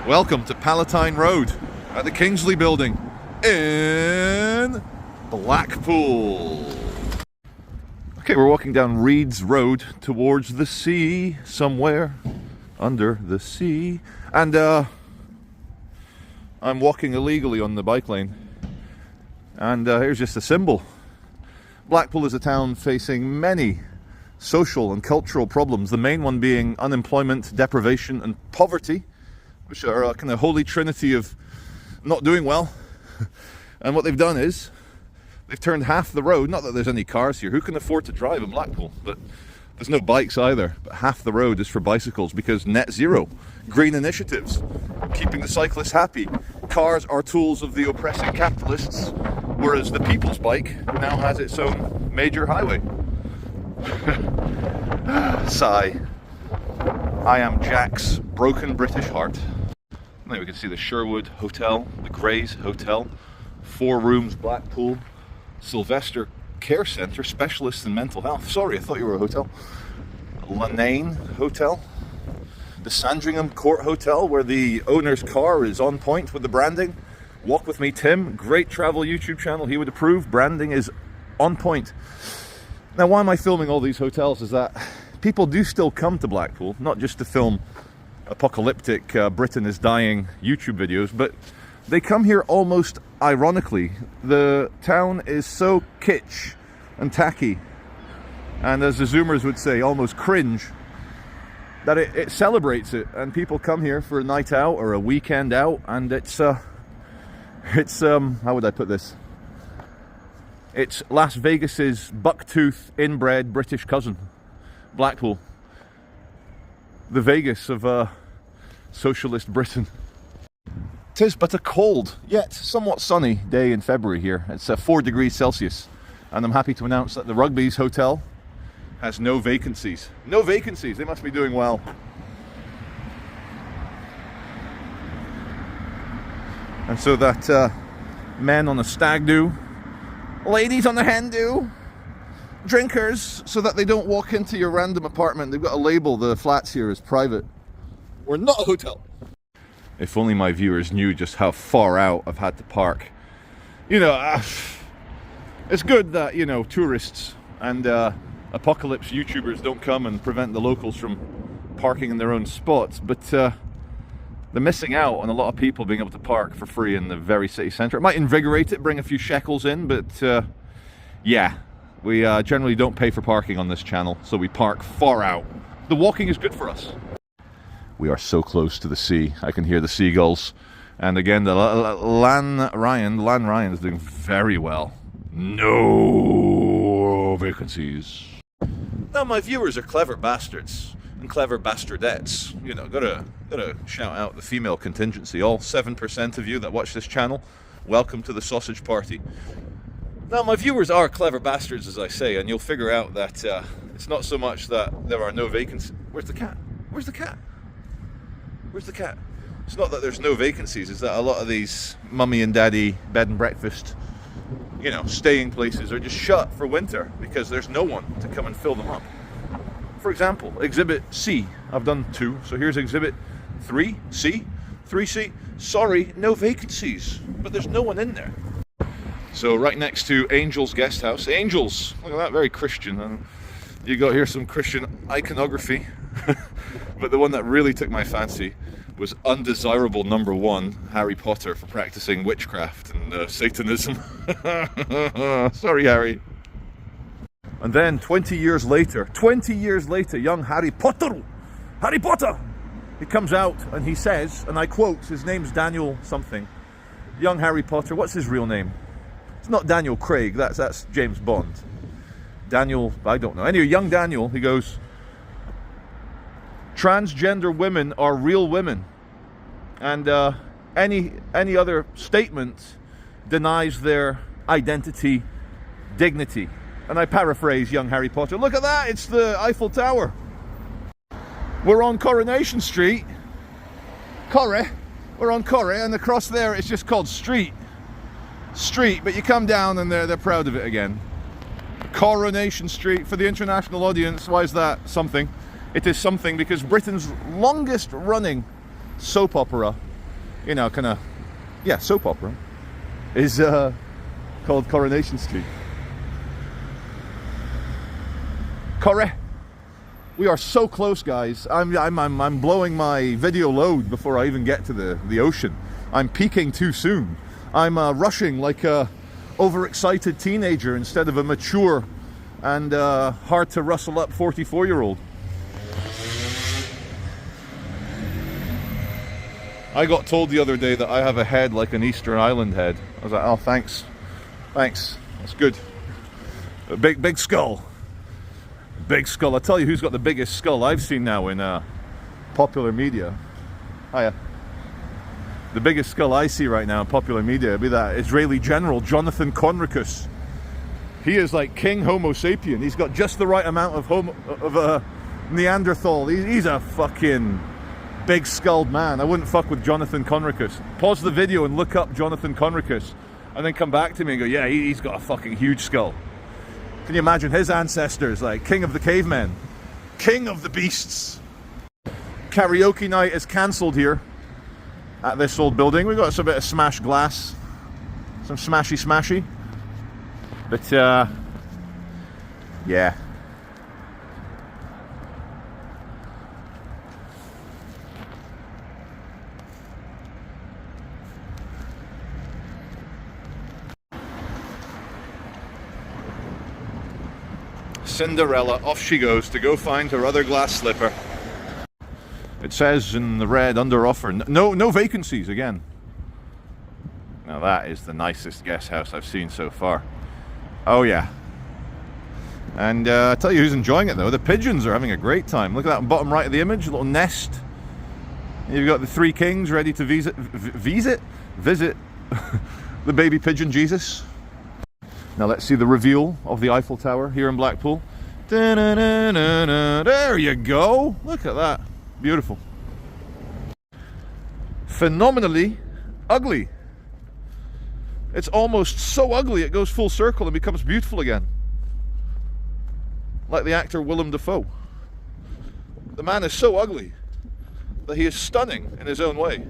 Welcome to Palatine Road at the Kingsley Building in Blackpool. Okay, we're walking down Reed's Road towards the sea, somewhere under the sea. And I'm walking illegally on the bike lane. And here's just a symbol. Blackpool is a town facing many social and cultural problems, the main one being unemployment, deprivation and poverty, which are a kind of holy trinity of not doing well. And what they've done is they've turned half the road, not that there's any cars here, who can afford to drive in Blackpool? But there's no bikes either, but half the road is for bicycles because net zero, green initiatives, keeping the cyclists happy. Cars are tools of the oppressing capitalists, whereas the people's bike now has its own major highway. Sigh. I am Jack's broken British heart. Now we can see the Sherwood Hotel, the Grays Hotel, 4 rooms Blackpool, Sylvester Care Centre, specialists in mental health. Sorry, I thought you were a hotel. Lanane Hotel, the Sandringham Court Hotel, where the owner's car is on point with the branding. Walk With Me Tim, great travel YouTube channel, he would approve. Branding is on point. Now, why am I filming all these hotels is that people do still come to Blackpool, not just to film apocalyptic Britain is dying YouTube videos, but they come here almost ironically. The town is so kitsch and tacky, and as the Zoomers would say, almost cringe, that it celebrates it, and people come here for a night out or a weekend out, and it's how would I put this? It's Las Vegas's bucktooth inbred British cousin, Blackpool. The Vegas of socialist Britain. 'Tis but a cold, yet somewhat sunny day in February here. It's 4 degrees Celsius, and I'm happy to announce that the Rugby's Hotel has no vacancies. No vacancies, they must be doing well. And so that men on a stag do, ladies on the hen do, drinkers, so that they don't walk into your random apartment. They've got to label the flats here as private. We're not a hotel. If only my viewers knew just how far out I've had to park. You know, it's good that, you know, tourists and apocalypse YouTubers don't come and prevent the locals from parking in their own spots, but they're missing out on a lot of people being able to park for free in the very city centre. It might invigorate it, bring a few shekels in, but yeah. We generally don't pay for parking on this channel, so we park far out. The walking is good for us. We are so close to the sea. I can hear the seagulls. And again, the Lan Ryan is doing very well. No vacancies. Now, my viewers are clever bastards and clever bastardettes. You know, gotta shout out the female contingency. All 7% of you that watch this channel, welcome to the sausage party. Now, my viewers are clever bastards, as I say, and you'll figure out that it's not so much that there are no vacancies. Where's the cat? Where's the cat? Where's the cat? It's not that there's no vacancies, it's that a lot of these mummy and daddy bed and breakfast, you know, staying places are just shut for winter because there's no one to come and fill them up. For example, Exhibit C. I've done 2, so here's Exhibit 3C. 3C. Sorry, no vacancies, but there's no one in there. So right next to Angel's Guest House. Angels, look at that, very Christian. And you got here some Christian iconography. But the one that really took my fancy was undesirable number 1, Harry Potter, for practicing witchcraft and Satanism. Sorry, Harry. And then 20 years later, young Harry Potter, he comes out and he says, and I quote, his name's Daniel something. Young Harry Potter, what's his real name? It's not Daniel Craig, that's James Bond. Daniel, I don't know. Anyway, young Daniel, he goes, transgender women are real women, and any other statement denies their identity, dignity. And I paraphrase young Harry Potter. Look at that, it's the Eiffel Tower. We're on Coronation Street. We're on Corrie, and across there it's just called Street, but you come down and they're proud of it again. Coronation Street. For the international audience, why is that something? It is something because Britain's longest running soap opera you know, kind of, yeah, soap opera, is called Coronation Street. Correct. We are so close, guys. I'm blowing my video load before I even get to the ocean. I'm peaking too soon. I'm rushing like a overexcited teenager instead of a mature and hard to rustle up 44-year-old. I got told the other day that I have a head like an Easter Island head. I was like, oh, thanks, that's good. A big skull. Big skull. I'll tell you who's got the biggest skull I've seen now in popular media. Hiya. The biggest skull I see right now in popular media would be that Israeli general Jonathan Conricus. He is like King Homo sapien. He's got just the right amount of Neanderthal. He's a fucking big skulled man. I wouldn't fuck with Jonathan Conricus. Pause the video and look up Jonathan Conricus and then come back to me and go, yeah, he's got a fucking huge skull. Can you imagine his ancestors, like king of the cavemen, king of the beasts? Karaoke night is cancelled here at this old building. We got some bit of smashed glass, some smashy, but yeah. Cinderella, off she goes to go find her other glass slipper. It says in the red under offer, no vacancies again. Now that is the nicest guest house I've seen so far. Oh yeah. And I tell you who's enjoying it though, the pigeons are having a great time. Look at that bottom right of the image, a little nest. You've got the three kings ready to visit the baby pigeon Jesus. Now let's see the reveal of the Eiffel Tower here in Blackpool. There you go. Look at that. Beautiful. Phenomenally ugly. It's almost so ugly it goes full circle and becomes beautiful again. Like the actor Willem Dafoe. The man is so ugly that he is stunning in his own way.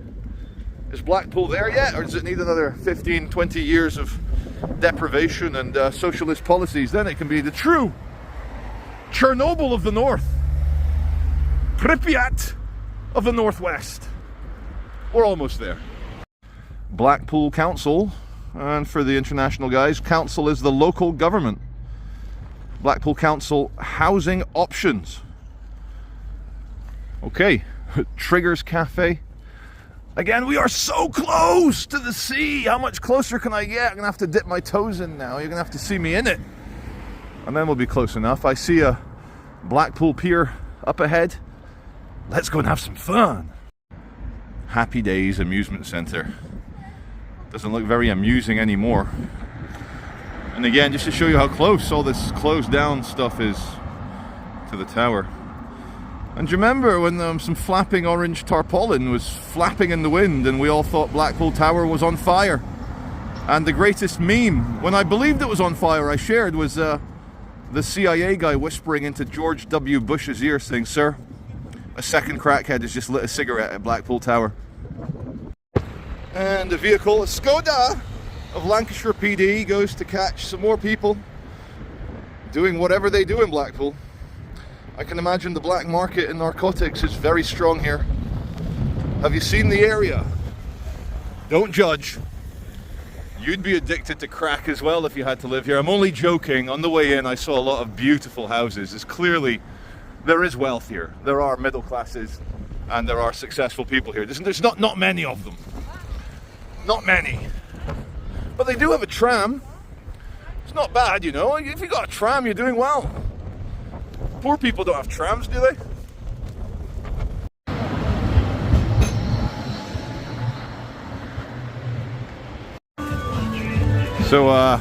Is Blackpool there yet, or does it need another 15, 20 years of deprivation and socialist policies? Then it can be the true Chernobyl of the north, Pripyat of the northwest. We're almost there. Blackpool Council, and for the international guys, council is the local government. Blackpool Council housing options. Okay, Triggers Cafe. Again, we are so close to the sea. How much closer can I get? I'm gonna have to dip my toes in now. You're gonna have to see me in it. And then we'll be close enough. I see a Blackpool Pier up ahead. Let's go and have some fun. Happy Days Amusement Centre. Doesn't look very amusing anymore. And again, just to show you how close all this closed down stuff is to the tower. And do you remember when some flapping orange tarpaulin was flapping in the wind and we all thought Blackpool Tower was on fire? And the greatest meme, when I believed it was on fire, I shared was the CIA guy whispering into George W. Bush's ear saying, "Sir, a second crackhead has just lit a cigarette at Blackpool Tower." And the vehicle, a Skoda of Lancashire PD, goes to catch some more people doing whatever they do in Blackpool. I can imagine the black market in narcotics is very strong here. Have you seen the area? Don't judge. You'd be addicted to crack as well if you had to live here. I'm only joking. On the way in, I saw a lot of beautiful houses. It's clearly, there is wealth here. There are middle classes and there are successful people here. There's not many of them. Not many. But they do have a tram. It's not bad, you know. If you got a tram, you're doing well. Poor people don't have trams, do they? So,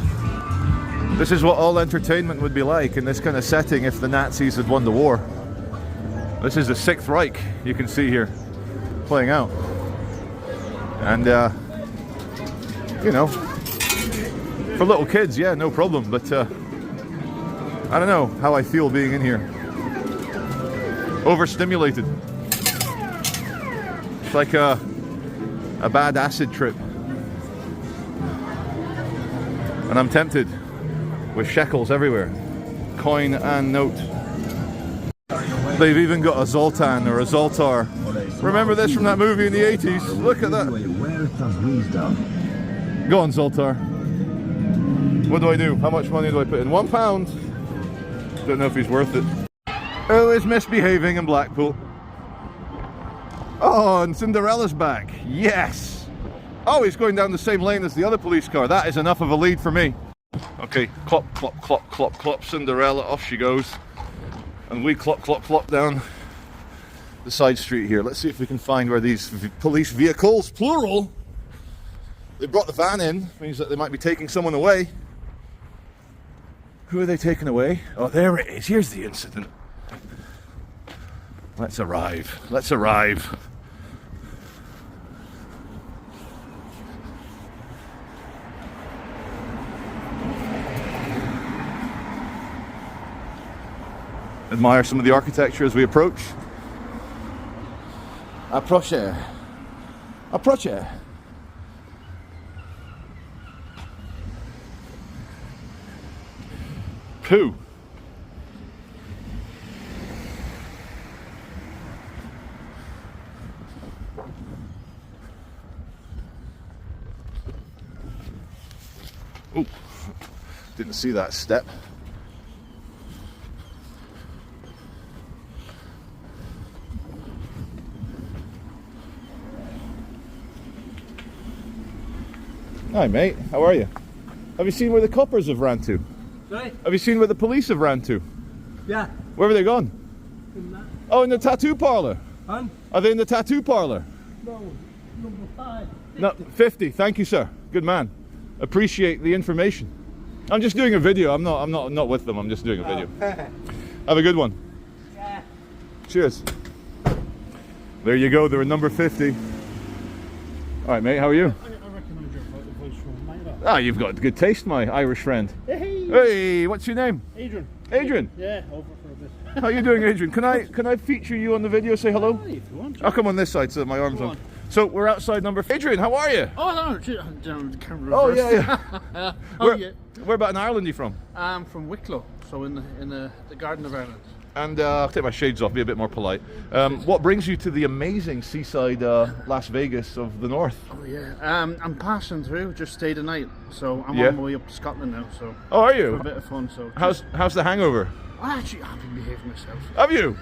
this is what all entertainment would be like in this kind of setting if the Nazis had won the war. This is the Sixth Reich, you can see here, playing out. And, you know, for little kids, yeah, no problem, but I don't know how I feel being in here. Overstimulated. It's like a bad acid trip. And I'm tempted with shekels everywhere. Coin and note. They've even got a Zoltan or a Zoltar. Remember this from that movie in the 80s? Look at that. Go on, Zoltar. What do? How much money do I put in? £1. Don't know if he's worth it. Oh, it's misbehaving in Blackpool. Oh, and Cinderella's back. Yes. Oh, he's going down the same lane as the other police car. That is enough of a lead for me. Okay, clop, clop, clop, clop, clop. Cinderella, off she goes. And we clop, clop, clop down the side street here. Let's see if we can find where these police vehicles, plural, they brought the van in. Means that they might be taking someone away. Who are they taking away? Oh, there it is. Here's the incident. Let's arrive. Let's arrive. Admire some of the architecture as we approach. Approach. Approach. Pooh. Oh, didn't see that step. Hi mate, how are you? Have you seen where the coppers have ran to? Sorry? Have you seen where the police have ran to? Yeah. Where have they gone? Oh, in the tattoo parlour. Huh? Are they in the tattoo parlour? No, number 5. No, 50. Thank you, sir. Good man. Appreciate the information. I'm just doing a video. I'm not with them. I'm just doing a video. Have a good one. Yeah. Cheers. There you go. They're in number 50. All right, mate. How are you? I recognise your voice from mine. Ah, you've got good taste, my Irish friend. Hey. Hey, what's your name? Adrian. Adrian. Yeah, over for a bit. How you doing, Adrian? Can I feature you on the video? Say hello. If you want. I'll come on this side so that my arms Go on. on. So we're outside number. Adrian, how are you? Oh no, I'm down the camera. Oh reversed. yeah. Yeah. Where about in Ireland are you from? I'm from Wicklow, so in the Garden of Ireland. And I'll take my shades off, be a bit more polite. What brings you to the amazing seaside Las Vegas of the north? Oh yeah. I'm passing through. Just stayed a night, so I'm Yeah. on my way up to Scotland now. So. Oh, are For a you? bit of fun. So. How's the hangover? I've been behaving myself. Have you?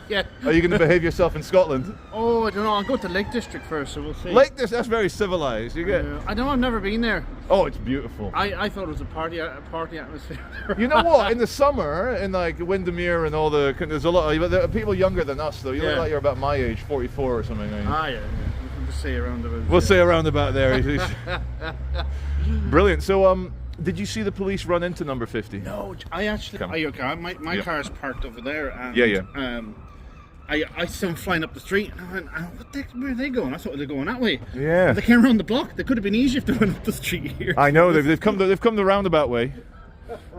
Yeah. Are you going to behave yourself in Scotland? Oh, I don't know. I'll go to Lake District first, so we'll see. That's very civilized. You get. I know. I've never been there. Oh, it's beautiful. I thought it was a party atmosphere. You know what? In the summer, in like Windermere and all there's a lot of there are people younger than us though. You look Yeah. like you're about my age, 44 or something. I mean. Ah, yeah. We can just say around about. We'll say around about there. Brilliant. So, did you see the police run into number 50? No, I actually. Come. My Yeah. car's parked over there. And, Yeah. I saw them flying up the street, and I went, what the heck, where are they going? I thought they were going that way. Yeah. They came around the block. They could have been easy if they went up the street here. I know they've come the roundabout way.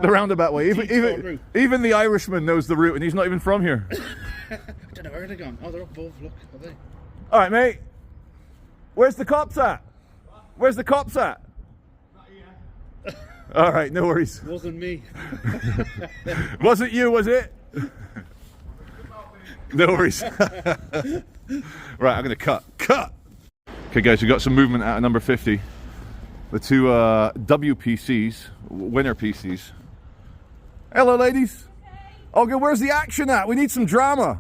The roundabout way. Even the Irishman knows the route, and he's not even from here. I don't know where they're going. Oh, they're up above. Look, are they? All right, mate. Where's the cops at? Where's the cops at? All right, no worries. Wasn't me. Wasn't you, was it? No worries. Right, I'm going to cut. Okay, guys, we got some movement out of number 50. The two WPCs, winner PCs. Hello, ladies. Okay, where's the action at? We need some drama.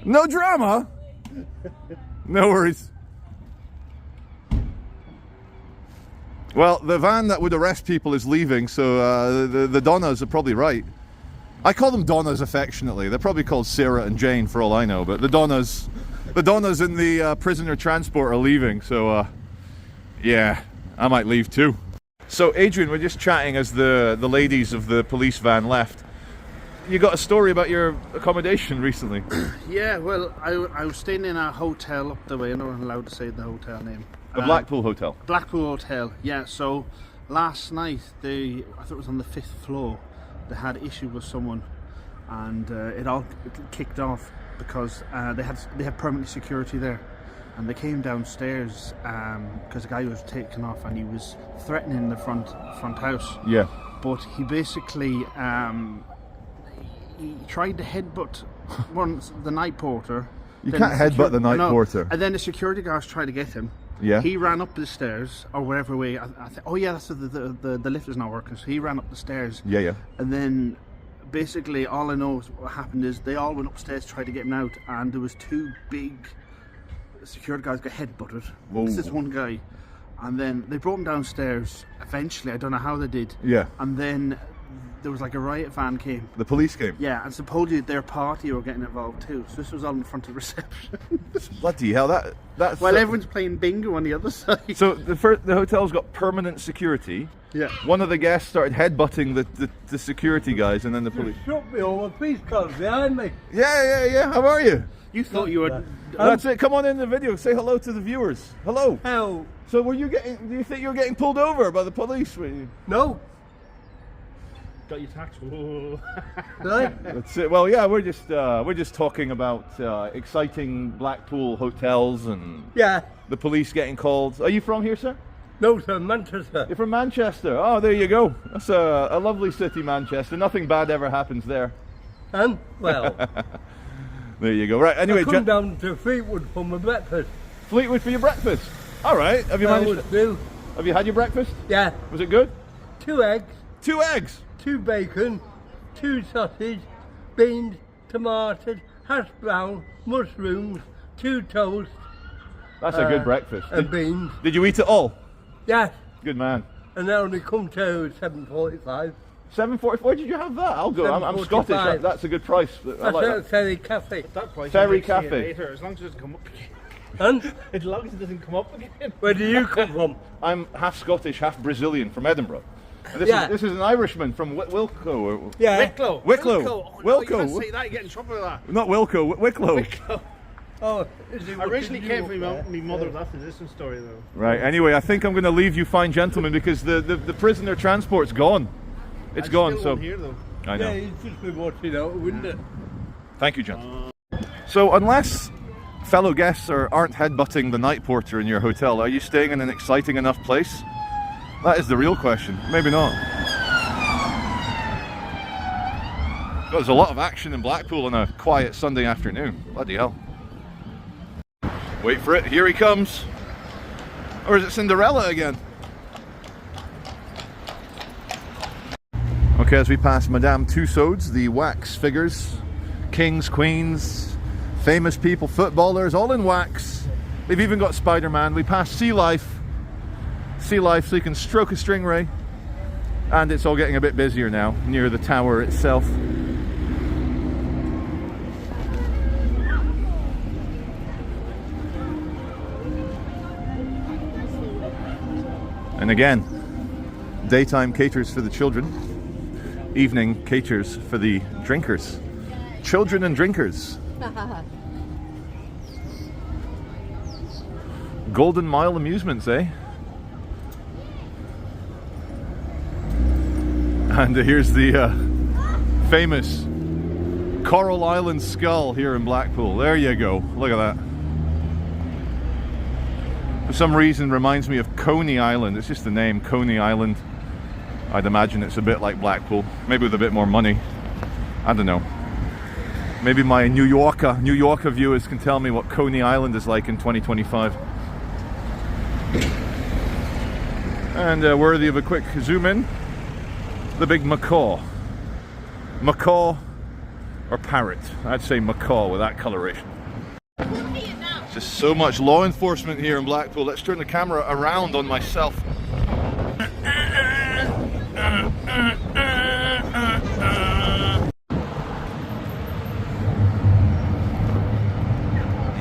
No drama? No worries. Well, the van that would arrest people is leaving, so the Donnas are probably right. I call them Donnas affectionately. They're probably called Sarah and Jane for all I know, but the Donnas in the prisoner transport are leaving, so yeah, I might leave too. So Adrian, we're just chatting as the ladies of the police van left. You got a story about your accommodation recently. Yeah, well, I was staying in a hotel up the way. I'm not allowed to say the hotel name. The Blackpool Hotel. Blackpool Hotel, yeah. So last night, I thought it was on the 5th floor, they had issue with someone, and it all kicked off because they had permanent security there. and they came downstairs because the guy was taken off and he was threatening the front house. Yeah. But he basically he tried to headbutt the night porter. You can't headbutt the night porter. And then the security guards tried to get him. Yeah. He ran up the stairs or whatever way. Oh yeah, that's the lift is not working. So he ran up the stairs. Yeah, yeah. And then basically all I know is what happened is they all went upstairs to try to get him out, and there was two big security guys got headbutted. Whoa. This is one guy, and then they brought him downstairs. Eventually, I don't know how they did. Yeah. And then there was like a riot van came. The police came. Yeah, and supposedly their party were getting involved too. So this was all in front of reception. Bloody hell! That's While everyone's playing bingo on the other side. So the hotel's got permanent security. Yeah. One of the guests started headbutting the security guys, and then the police. Shot me all the police cars behind me. Yeah. How are you? You thought you were. That's it. Come on in the video. Say hello to the viewers. Hello. Hell, So were you getting? Do you think you were getting pulled over by the police? Were you? no. Got your tax. Right? That's it. Well, yeah, we're just talking about exciting Blackpool hotels and Yeah. the police getting called. Are you from here, sir? No, sir, Manchester. You're from Manchester. Oh, there you go. That's a lovely city, Manchester. Nothing bad ever happens there. And, well, There you go. Right. Anyway, I come down to Fleetwood for my breakfast. Fleetwood for your breakfast. All right. Have you I managed? would do. Have you had your breakfast? Yeah. Was it good? 2 eggs, 2 eggs. 2 bacon, 2 sausage, beans, tomatoes, hash brown, mushrooms, 2 toast. That's a good breakfast. And beans. Did you eat it all? Yes. Good man. And they only come to 7.45. 7.40. Where did you have that? I'll go. I'm Scottish. 7.45. That's a good price. I That's like at that. Ferry Cafe. That price. Ferry I'll see you Cafe. later, as long as it doesn't come up again. And As long as it doesn't come up again. where do you come from? I'm half Scottish, half Brazilian from Edinburgh. And this is an Irishman from Wilco. Yeah. Wicklow. Wicklow. Oh, no, Wilco. you can't say that. You get in trouble with that. Not Wilco. Wicklow. Wicklow. Oh, is it Originally what came you from up my mother. That's a different story though. Right. Anyway, I think I'm going to leave you fine gentlemen because the prisoner transport's gone. It's gone. So here though. I there? know. Yeah, he's just been watching out the window. Thank you, gentlemen. So unless fellow guests aren't headbutting the night porter in your hotel, are you staying in an exciting enough place? That is the real question. Maybe not. There's a lot of action in Blackpool on a quiet Sunday afternoon. Bloody hell. Wait for it. Here he comes. Or is it Cinderella again? Okay, as we pass Madame Tussauds, the wax figures, kings, queens, famous people, footballers, all in wax. They've even got Spider-Man. We pass Sea Life, so you can stroke a stingray. And it's all getting a bit busier now, near the tower itself. And again, daytime caters for the children, evening caters for the drinkers. Children and drinkers. Golden Mile Amusements, eh? And here's the famous Coral Island Skull here in Blackpool. There you go. Look at that. For some reason reminds me of Coney Island. It's just the name, Coney Island. I'd imagine it's a bit like Blackpool, maybe with a bit more money. I don't know. Maybe my New Yorker viewers can tell me what Coney Island is like in 2025. And worthy of a quick zoom in, the big macaw. Macaw or parrot? I'd say macaw with that coloration. Just so much law enforcement here in Blackpool. Let's turn the camera around on myself.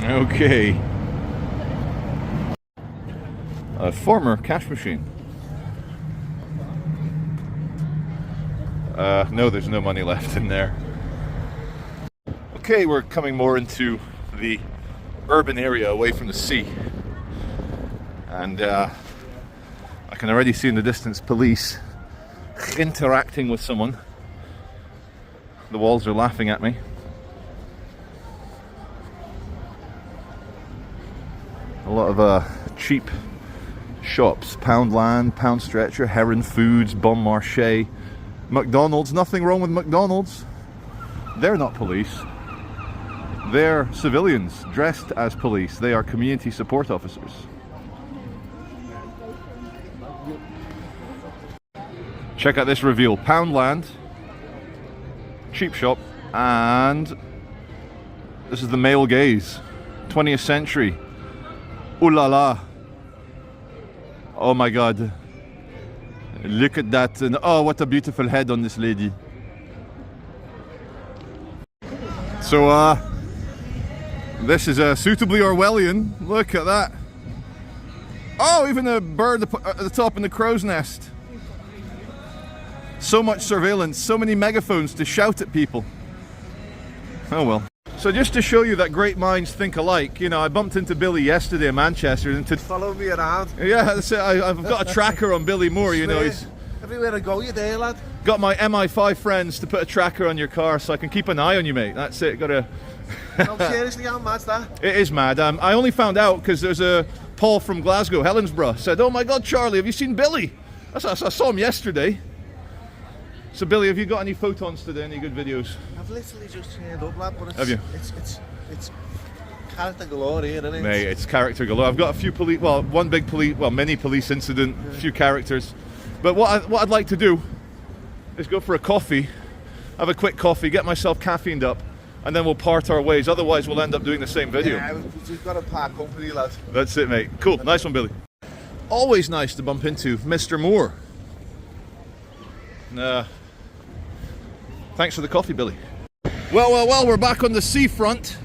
Okay. A former cash machine. No, there's no money left in there. Okay, we're coming more into the urban area away from the sea. And I can already see in the distance police interacting with someone. The walls are laughing at me. A lot of cheap shops. Poundland, Pound Stretcher, Heron Foods, Bon Marché, McDonald's. Nothing wrong with McDonald's. They're not police. They're civilians dressed as police. They are community support officers. Check out this reveal. Poundland, cheap shop, and this is the male gaze. 20th century. Ooh la la. Oh my god. Look at that. And oh, what a beautiful head on this lady. So, this is suitably Orwellian. Look at that. Oh, even a bird at the top in the crow's nest. So much surveillance, so many megaphones to shout at people. Oh well. So just to show you that great minds think alike, you know, I bumped into Billy yesterday in Manchester and to follow me around. Yeah, that's it. I've got a tracker on Billy Moore, you know. He's everywhere I go, you're there, lad. Got my MI5 friends to put a tracker on your car so I can keep an eye on you, mate. That's it. Got to. No, seriously, how mad's that? It is mad. I only found out because there's a Paul from Glasgow, Helensburgh, said, "Oh my God, Charlie, have you seen Billy?" I saw him yesterday. So Billy, have you got any photons today? Any good videos? I've literally just turned up, lad, but it's, have you? It's character galore here, isn't it? Mate, it's character galore. I've got a few police, well, one big police, well, mini police incident, a few characters. But what I'd like to do is go for a coffee, have a quick coffee, get myself caffeined up, and then we'll part our ways. Otherwise, we'll end up doing the same video. Yeah, we've got a park company, lad. That's it, mate. Cool. Nice one, Billy. Always nice to bump into Mr. Moore. Thanks for the coffee, Billy. Well, we're back on the seafront.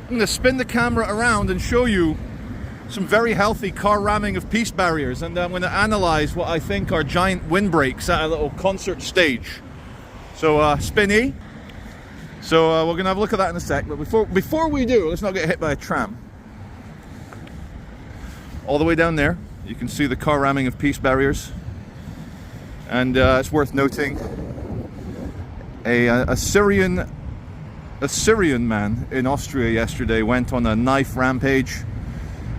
I'm going to spin the camera around and show you some very healthy car ramming of peace barriers, and I'm going to analyze what I think are giant windbreaks at a little concert stage. So, spinny. So we're going to have a look at that in a sec, but before we do, let's not get hit by a tram. All the way down there, you can see the car ramming of peace barriers. And it's worth noting, a Syrian man in Austria yesterday went on a knife rampage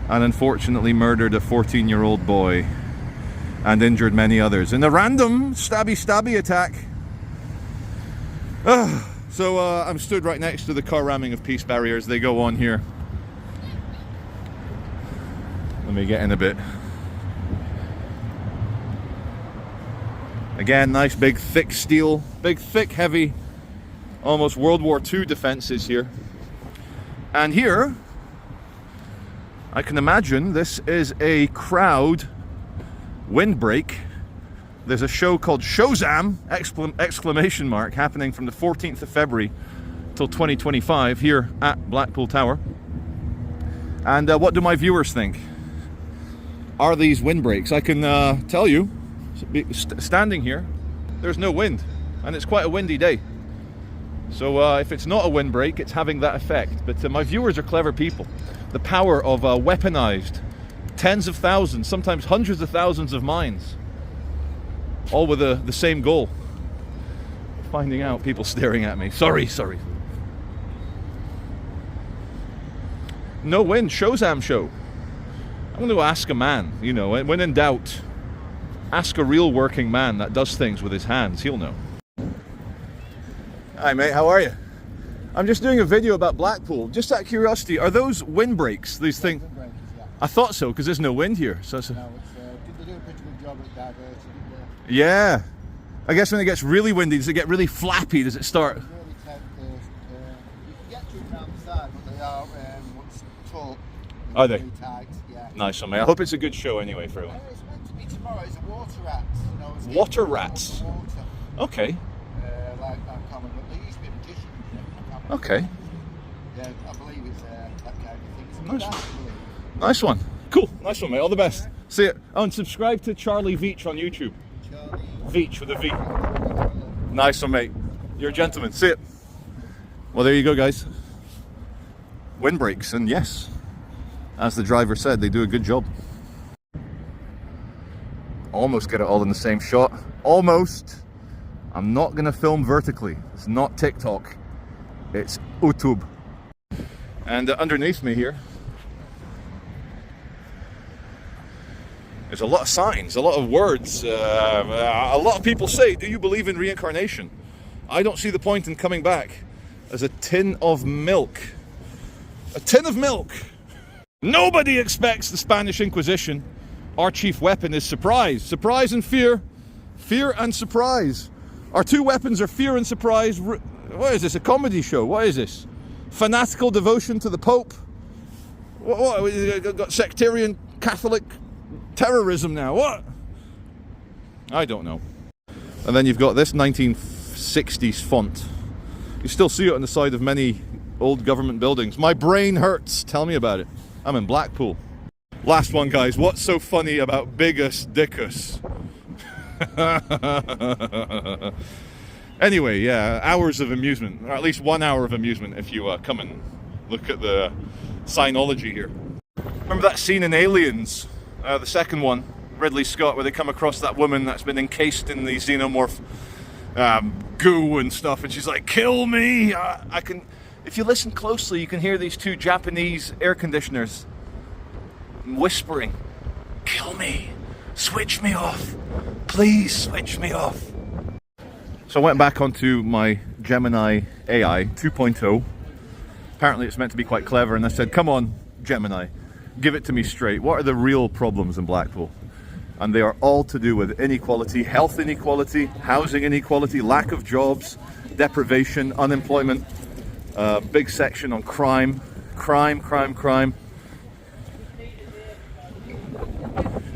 and unfortunately murdered a 14-year-old boy and injured many others in a random stabby attack. So I'm stood right next to the car ramming of peace barriers. They go on here. Let me get in a bit. Again, nice big thick steel, big thick heavy, almost World War II defenses here. And here, I can imagine this is a crowd windbreak. There's a show called Showzam, exclamation mark, happening from the 14th of February till 2025 here at Blackpool Tower. And what do my viewers think? Are these windbreaks? I can tell you, standing here, there's no wind, and it's quite a windy day. So if it's not a windbreak, it's having that effect. But my viewers are clever people. The power of weaponized tens of thousands, sometimes hundreds of thousands of minds, all with the same goal. Finding out people staring at me. Sorry. No wind, Showzam show. I'm going to ask a man, you know, when in doubt, ask a real working man that does things with his hands. He'll know. Hi mate, how are you? I'm just doing a video about Blackpool. Just out of curiosity, are those windbreaks, these things? Windbreakers, yeah. I thought so, because there's no wind here. So it's No, they do a pretty good job at diverting it. yeah. I guess when it gets really windy, does it get really flappy? Does it start? It's really tight. You can get to it around the side, but they are what's tall. Are they? Really tight, yeah. Nice one, mate. I hope it's a good show anyway for everyone. It's meant to be tomorrow. It's a water rat. You know, it's Water getting rats? water. Okay. Like that common, but they used to be magicians. Okay. Yeah, I believe it's that kind of thing. Nice. Nice. Nice one. Cool. Nice one, mate. All the best. See ya. Oh, and subscribe to Charlie Veitch on YouTube. Veitch with a V. Nice one, mate. You're a gentleman. See it. Well, there you go, guys. Windbreaks, and yes, as the driver said, they do a good job. Almost get it all in the same shot. Almost. I'm not going to film vertically. It's not TikTok. It's YouTube. And underneath me here, There's a lot of signs, a lot of words. A lot of people say, do you believe in reincarnation? I don't see the point in coming back as a tin of milk. A tin of milk! Nobody expects the Spanish Inquisition. Our chief weapon is surprise. Surprise and fear. Fear and surprise. Our two weapons are fear and surprise. What is this, a comedy show? What is this? Fanatical devotion to the Pope? What we got sectarian Catholic terrorism now? What? I don't know. And then you've got this 1960s font. You still see it on the side of many old government buildings. My brain hurts. Tell me about it. I'm in Blackpool. Last one, guys. What's so funny about Bigus Dickus? Anyway, yeah, hours of amusement, or at least 1 hour of amusement if you come and look at the Scientology here. Remember that scene in Aliens, the second one, Ridley Scott, where they come across that woman that's been encased in the xenomorph goo and stuff, and she's like, kill me! I can... If you listen closely, you can hear these two Japanese air conditioners whispering, kill me, switch me off, please switch me off. So I went back onto my Gemini AI 2.0. Apparently it's meant to be quite clever, and I said, come on, Gemini, give it to me straight. What are the real problems in Blackpool? And they are all to do with inequality, health inequality, housing inequality, lack of jobs, deprivation, unemployment, big section on crime.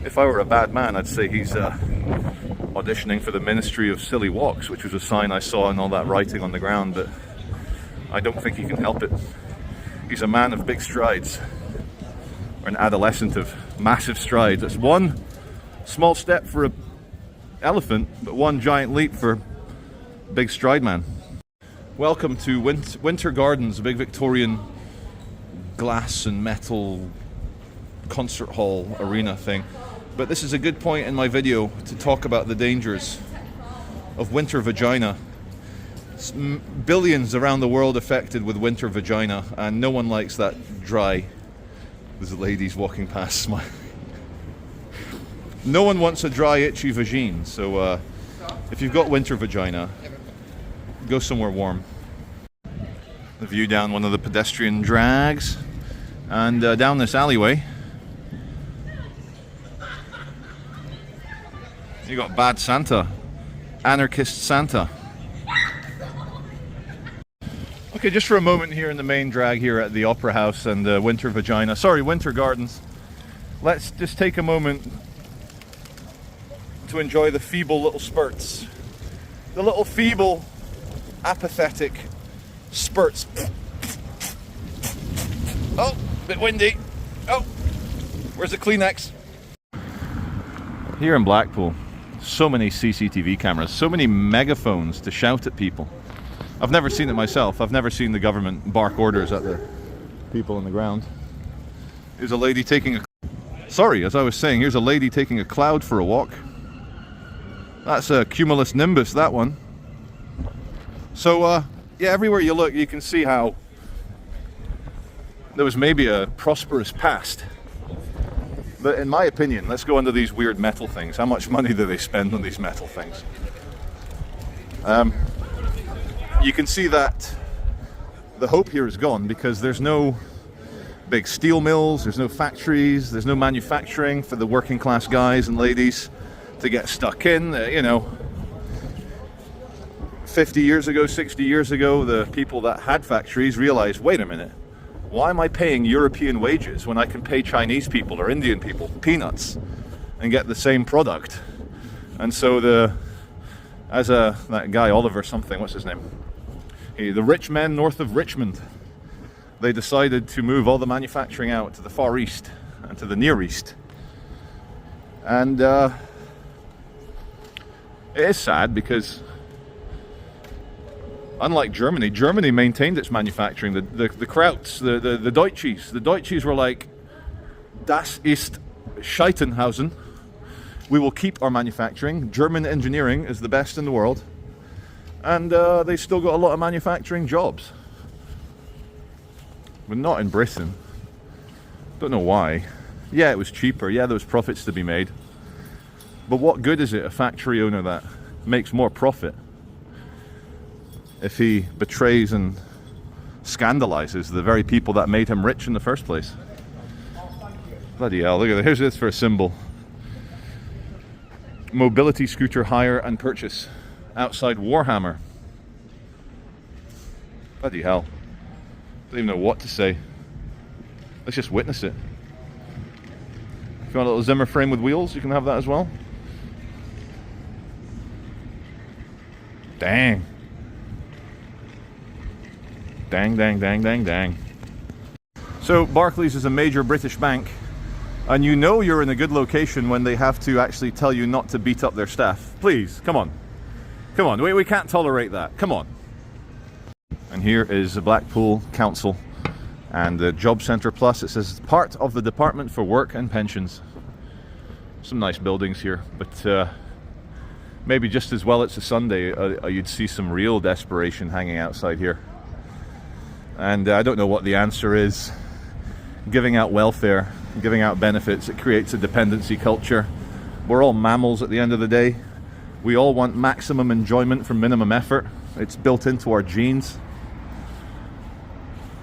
If I were a bad man, I'd say he's auditioning for the Ministry of Silly Walks, which was a sign I saw and all that writing on the ground, but I don't think he can help it. He's a man of big strides, or an adolescent of massive strides. It's one small step for an elephant, but one giant leap for big stride man. Welcome to Winter Gardens, a big Victorian glass and metal concert hall arena thing. But this is a good point in my video to talk about the dangers of winter vagina. Billions around the world affected with winter vagina, and no one likes that dry. There's ladies walking past smiling. No one wants a dry, itchy vagine, so if you've got winter vagina, go somewhere warm. The view down one of the pedestrian drags, and down this alleyway, you got Bad Santa, Anarchist Santa. Okay, just for a moment here in the main drag here at the Opera House and Winter Gardens, let's just take a moment to enjoy the feeble little spurts. The little feeble, apathetic spurts. Oh, a bit windy. Oh, where's the Kleenex? Here in Blackpool, so many CCTV cameras, so many megaphones to shout at people. I've never seen it myself. I've never seen the government bark orders at the people on the ground. Here's a lady taking a... Sorry, as I was saying, here's a lady taking a cloud for a walk. That's a cumulus nimbus, that one. So, yeah, everywhere you look, you can see how there was maybe a prosperous past. But in my opinion, let's go into these weird metal things. How much money do they spend on these metal things? You can see that the hope here is gone because there's no big steel mills, there's no factories, there's no manufacturing for the working class guys and ladies to get stuck in. You know, 50 years ago, 60 years ago, the people that had factories realized, wait a minute, why am I paying European wages when I can pay Chinese people or Indian people peanuts and get the same product? And so that guy Oliver something, what's his name? The rich men north of Richmond, they decided to move all the manufacturing out to the Far East and to the Near East. And it is sad because unlike Germany maintained its manufacturing. The Krauts, the Deutsches were like, das ist Scheitenhausen. We will keep our manufacturing. German engineering is the best in the world. And they still got a lot of manufacturing jobs. But not in Britain. Don't know why. Yeah, it was cheaper. Yeah, there was profits to be made. But what good is it, a factory owner that makes more profit, if he betrays and scandalizes the very people that made him rich in the first place? Bloody hell, look at that. Here's this for a symbol. Mobility scooter hire and purchase outside Warhammer. Bloody hell. Don't even know what to say. Let's just witness it. If you want a little Zimmer frame with wheels, you can have that as well. Dang. Dang, dang, dang, dang, dang. So Barclays is a major British bank, and you know you're in a good location when they have to actually tell you not to beat up their staff. Please, come on. Come on, we can't tolerate that. Come on. And here is the Blackpool Council and the Job Centre Plus. It says part of the Department for Work and Pensions. Some nice buildings here, but maybe just as well it's a Sunday, you'd see some real desperation hanging outside here. And I don't know what the answer is. Giving out welfare, giving out benefits, it creates a dependency culture. We're all mammals at the end of the day. We all want maximum enjoyment from minimum effort. It's built into our genes.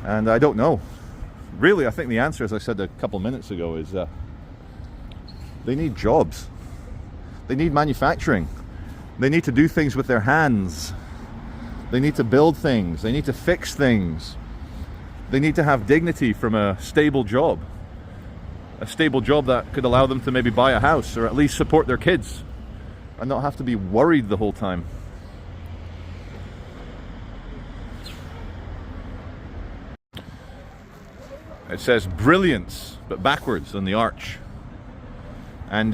And I don't know. Really, I think the answer, as I said a couple minutes ago, is they need jobs. They need manufacturing. They need to do things with their hands. They need to build things. They need to fix things. They need to have dignity from a stable job. A stable job that could allow them to maybe buy a house or at least support their kids and not have to be worried the whole time. It says brilliance, but backwards on the arch. And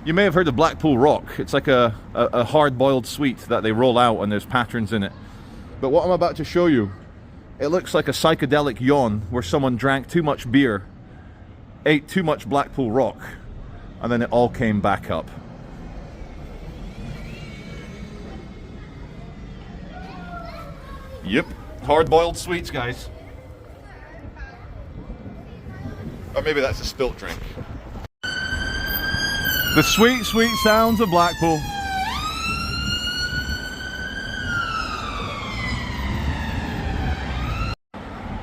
you may have heard of Blackpool Rock. It's like a hard-boiled sweet that they roll out and there's patterns in it. But what I'm about to show you, it looks like a psychedelic yawn where someone drank too much beer, ate too much Blackpool Rock, and then it all came back up. Yep, hard-boiled sweets, guys. Or maybe that's a spilt drink. The sweet, sweet sounds of Blackpool.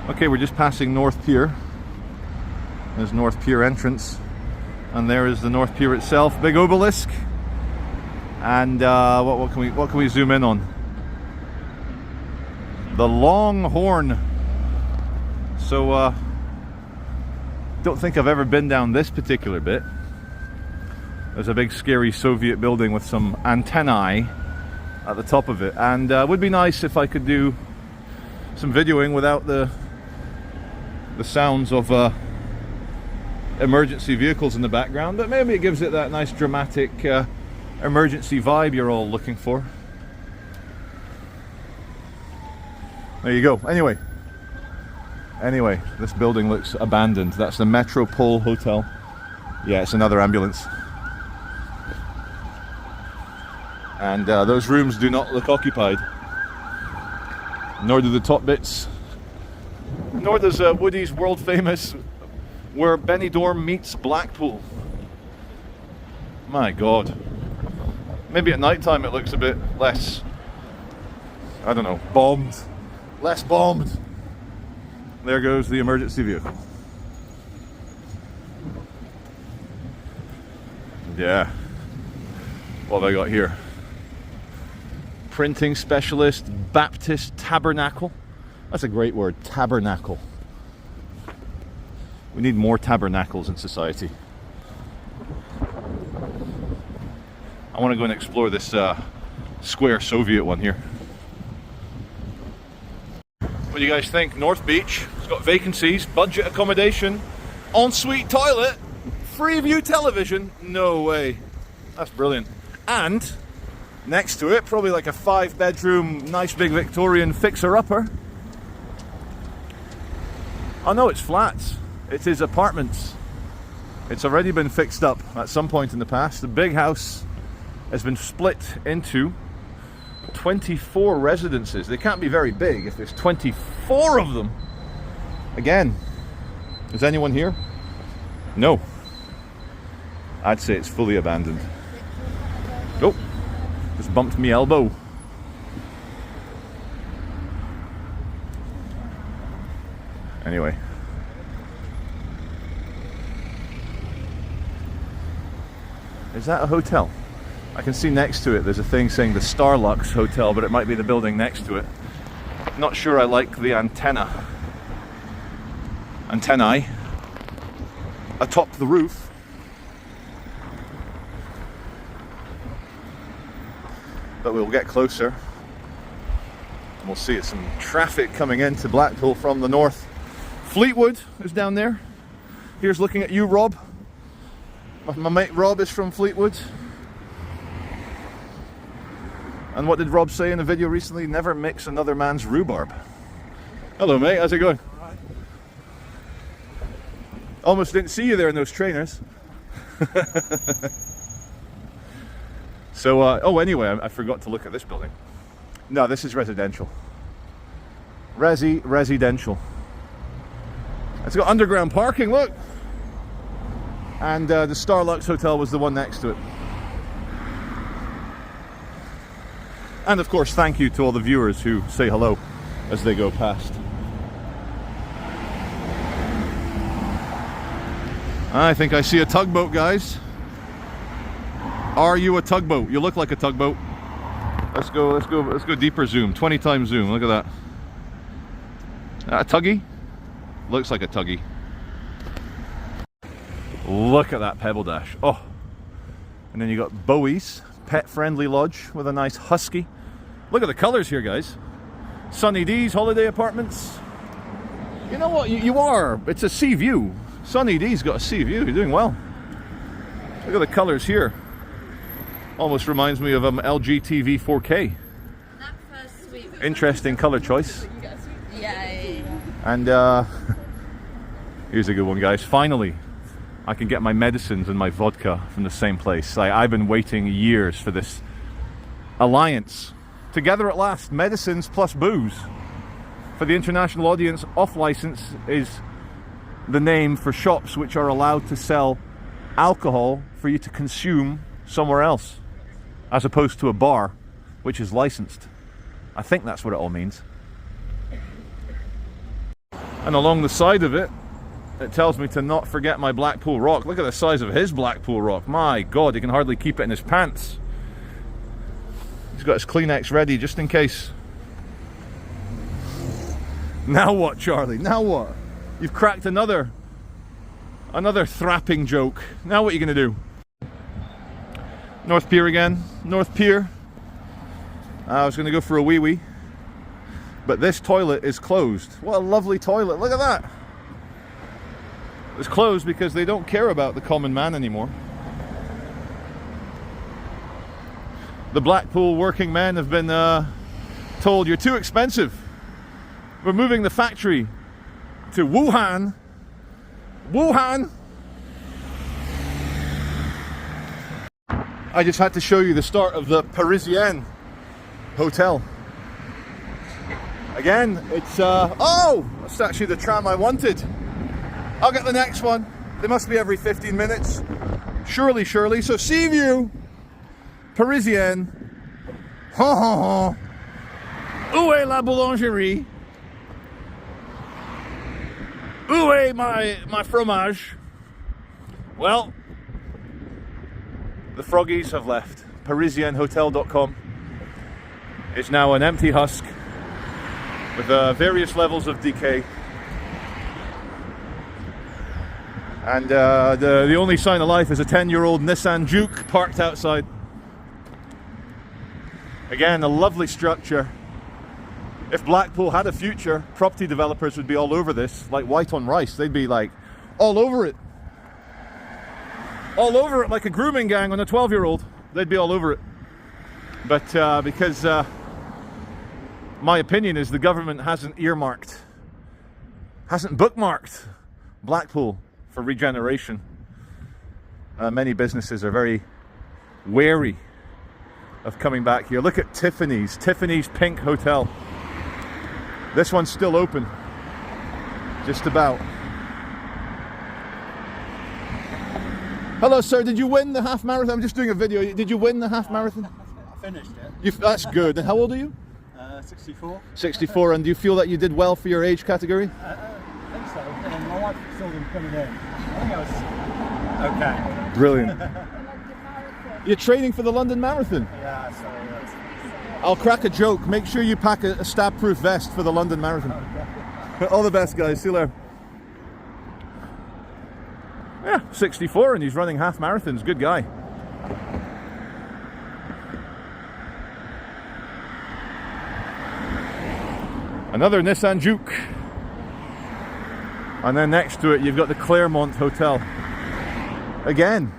Okay, we're just passing North Pier. There's North Pier entrance. And there is the North Pier itself. Big obelisk. And what can we zoom in on? The Long Horn. So don't think I've ever been down this particular bit. There's a big scary Soviet building with some antennae at the top of it, and it would be nice if I could do some videoing without the sounds of emergency vehicles in the background, but maybe it gives it that nice dramatic emergency vibe you're all looking for. There you go. Anyway, this building looks abandoned. That's the Metropole Hotel. Yeah, it's another ambulance. And those rooms do not look occupied. Nor do the top bits. Nor does Woody's world famous Where Benidorm Meets Blackpool. My God. Maybe at night time it looks a bit less, I don't know, bombed. Less bombed. There goes the emergency vehicle. Yeah. What have I got here? Printing specialist, Baptist tabernacle. That's a great word, tabernacle. We need more tabernacles in society. I want to go and explore this square Soviet one here. What do you guys think? North Beach, it's got vacancies, budget accommodation, ensuite toilet, free view television. No way. That's brilliant. And next to it, probably like a 5-bedroom, nice big Victorian fixer-upper. Oh no, it's flats. It is apartments. It's already been fixed up at some point in the past. The big house has been split into 24 residences. They can't be very big if there's 24 of them. Again, is anyone here? No. I'd say it's fully abandoned. Oh, just bumped me elbow. Anyway. Is that a hotel? I can see next to it there's a thing saying the Starlux Hotel, but it might be the building next to it. Not sure I like the antennae atop the roof. But we'll get closer and we'll see some traffic coming into Blackpool from the north. Fleetwood is down there. Here's looking at you, Rob. My mate Rob is from Fleetwood. And what did Rob say in a video recently? Never mix another man's rhubarb. Hello mate, how's it going? Right. Almost didn't see you there in those trainers. So, oh anyway, I forgot to look at this building. No, this is residential. Residential. It's got underground parking, look! And the Starlux Hotel was the one next to it. And of course, thank you to all the viewers who say hello as they go past. I think I see a tugboat, guys. Are you a tugboat? You look like a tugboat. Let's go deeper zoom. 20 times zoom. Look at that. A tuggy? Looks like a tuggy. Look at that pebble dash. Oh. And then you got Bowie's pet friendly lodge with a nice husky. Look at the colors here, guys. Sunny D's holiday apartments. You know what? You are. It's a sea view. Sunny D's got a sea view. You're doing well. Look at the colors here. Almost reminds me of LG TV 4K. Interesting color choice. And here's a good one, guys. Finally, I can get my medicines and my vodka from the same place. I've been waiting years for this alliance. Together at last, medicines plus booze. For the international audience, off license is the name for shops which are allowed to sell alcohol for you to consume somewhere else, as opposed to a bar which is licensed. I think that's what it all means. And along the side of it, it tells me to not forget my Blackpool rock. Look at the size of his Blackpool rock. My God, he can hardly keep it in his pants. He's got his Kleenex ready just in case. Now what, Charlie? Now what? You've cracked another thrapping joke. Now what are you going to do? North Pier again. North Pier. I was going to go for a wee-wee, but this toilet is closed. What a lovely toilet. Look at that. It's closed because they don't care about the common man anymore. The Blackpool working men have been told, you're too expensive. We're moving the factory to Wuhan. Wuhan! I just had to show you the start of the Parisian hotel. Again, it's oh! That's actually the tram I wanted. I'll get the next one. They must be every 15 minutes. Surely, surely. So, sea view, Parisian. Ha ha ha. Où est la boulangerie? Où est my fromage? Well, the froggies have left. ParisianHotel.com is now an empty husk with various levels of decay. And the only sign of life is a 10-year-old Nissan Juke parked outside. Again, a lovely structure. If Blackpool had a future, property developers would be all over this, like white on rice. They'd be like, all over it. All over it like a grooming gang on a 12-year-old. They'd be all over it. But because my opinion is the government hasn't bookmarked Blackpool for regeneration. Many businesses are very wary of coming back here. Look at Tiffany's Pink Hotel. This one's still open, just about. Hello, sir. Did you win the half marathon? I'm just doing a video. Did you win the half marathon? I finished it. That's good. And how old are you? 64. 64. And do you feel that you did well for your age category? I think so. And my wife saw them coming in. I think I was okay. Brilliant. You're training for the London Marathon? Yeah, so that's... I'll crack a joke. Make sure you pack a stab-proof vest for the London Marathon. Okay. All the best, guys. See you later. Yeah, 64 and he's running half marathons. Good guy. Another Nissan Juke. And then next to it you've got the Claremont Hotel. Again.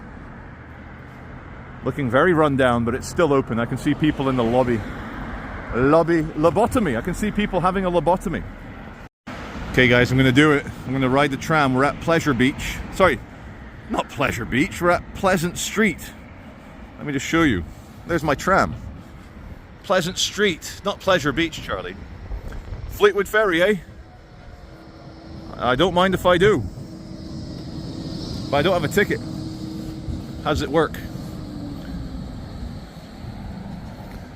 Looking very run down, but it's still open. I can see people in the lobby. Lobotomy. I can see people having a lobotomy. Okay guys, I'm going to do it. I'm going to ride the tram. We're at Pleasure Beach. Sorry, not Pleasure Beach. We're at Pleasant Street. Let me just show you. There's my tram. Pleasant Street, not Pleasure Beach, Charlie. Fleetwood Ferry, eh? I don't mind if I do. But I don't have a ticket. How does it work?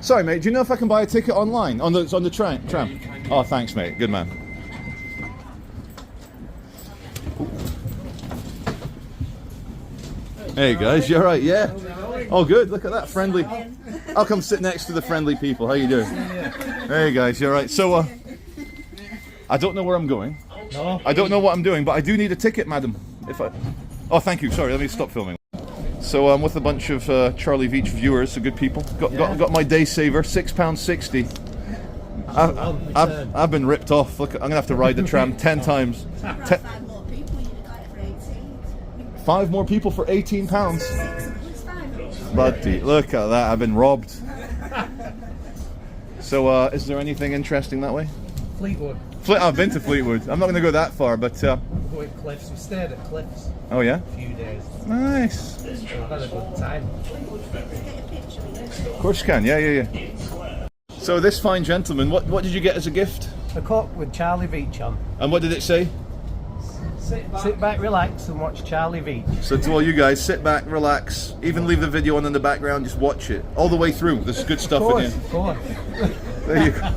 Sorry, mate. Do you know if I can buy a ticket online on the tram? Oh, thanks, mate. Good man. Hey guys, you alright? Yeah. Oh, good. Look at that friendly. I'll come sit next to the friendly people. How you doing? Hey guys, you alright? So, I don't know where I'm going. I don't know what I'm doing, but I do need a ticket, madam. Oh, thank you. Sorry, let me stop filming. So I'm with a bunch of Charlie Veitch viewers, so good people. Got my day saver, £6.60. I've been ripped off. Look, I'm gonna have to ride the tram 10 times. 5 more people for £18. Bloody, look at that! I've been robbed. So, is there anything interesting that way? Fleetwood. I've been to Fleetwood. I'm not going to go that far, but Going cliffs. We stayed at cliffs. Oh yeah? A few days. Nice. I've had a good time. Of course you can. Yeah. So this fine gentleman, what did you get as a gift? A cock with Charlie Veitch on. And what did it say? Sit back, relax, and watch Charlie Veitch. So to all you guys, sit back, relax, even leave the video on in the background, just watch it all the way through. There's good stuff in here. Of course. There you go.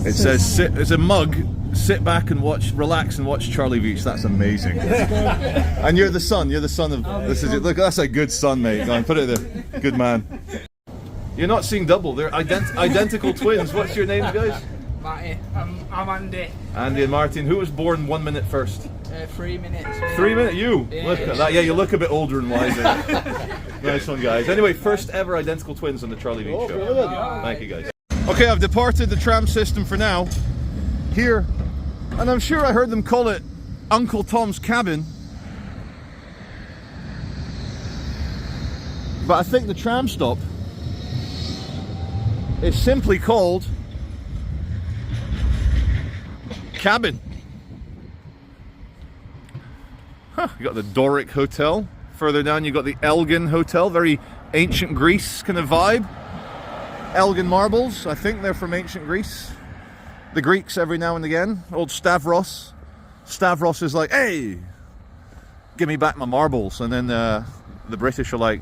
It says, it's a mug, sit back and relax and watch Charlie Veitch. That's amazing. And you're the son of, this is it. Look, that's a good son, mate. Go on, put it there. Good man. You're not seeing double, they're identical twins. What's your names, guys? Matty, I'm Andy. Andy and Martin. Who was born 1 minute first? 3 minutes. 3 minutes? You? Yeah. Look at that. Yeah, you look a bit older and wiser. Nice one, guys. Anyway, first ever identical twins on the Charlie Veitch show. Good. Thank you, guys. Okay, I've departed the tram system for now. Here, and I'm sure I heard them call it Uncle Tom's Cabin. But I think the tram stop is simply called Cabin. Huh, you got the Doric Hotel. Further down you got the Elgin Hotel, very ancient Greece kind of vibe. Elgin marbles, I think they're from ancient Greece. The Greeks every now and again. Old Stavros. Stavros is like, hey, give me back my marbles. And then the British are like,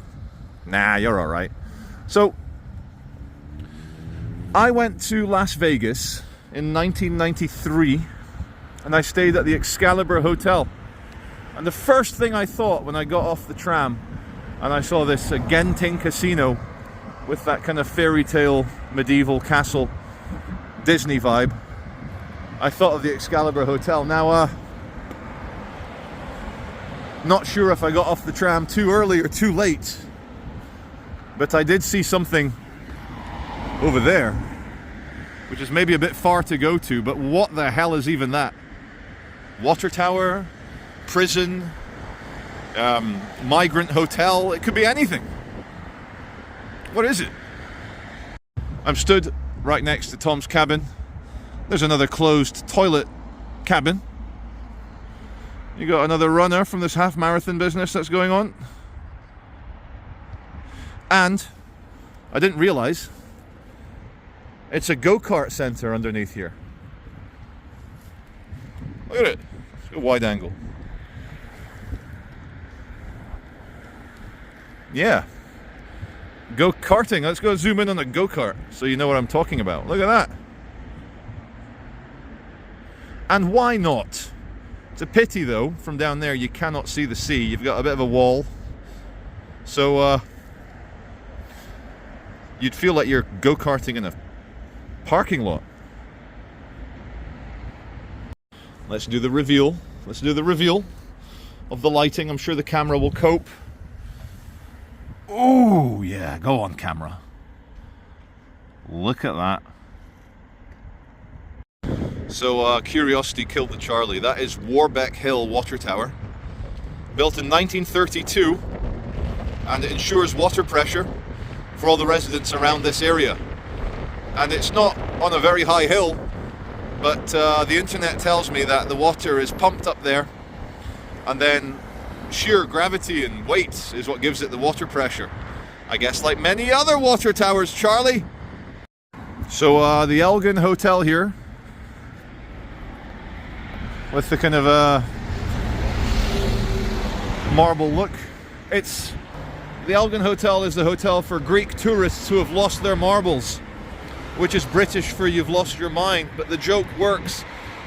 nah, you're alright. So, I went to Las Vegas in 1993 and I stayed at the Excalibur Hotel. And the first thing I thought when I got off the tram and I saw this Genting Casino with that kind of fairy tale medieval castle Disney vibe, I thought of the Excalibur Hotel. Now, not sure if I got off the tram too early or too late, but I did see something over there, which is maybe a bit far to go to, but what the hell is even that? Water tower, prison, migrant hotel, it could be anything. What is it? I'm stood right next to Tom's cabin. There's another closed toilet cabin. You got another runner from this half marathon business that's going on. And I didn't realize it's a go-kart center underneath here. Look at it. It's a wide angle. Yeah. Go-karting. Let's go zoom in on a go-kart so you know what I'm talking about. Look at that. And why not? It's a pity though, from down there you cannot see the sea. You've got a bit of a wall. So you'd feel like you're go-karting in a parking lot. Let's do the reveal. Let's do the reveal of the lighting. I'm sure the camera will cope. Oh yeah, go on camera. Look at that. So curiosity killed the Charlie. That is Warbeck Hill Water Tower. Built in 1932, and it ensures water pressure for all the residents around this area. And it's not on a very high hill, but the internet tells me that the water is pumped up there, and then sheer gravity and weight is what gives it the water pressure. I guess like many other water towers, Charlie. So the Elgin Hotel here, with the kind of marble look. The Elgin Hotel is the hotel for Greek tourists who have lost their marbles, which is British for you've lost your mind. But the joke works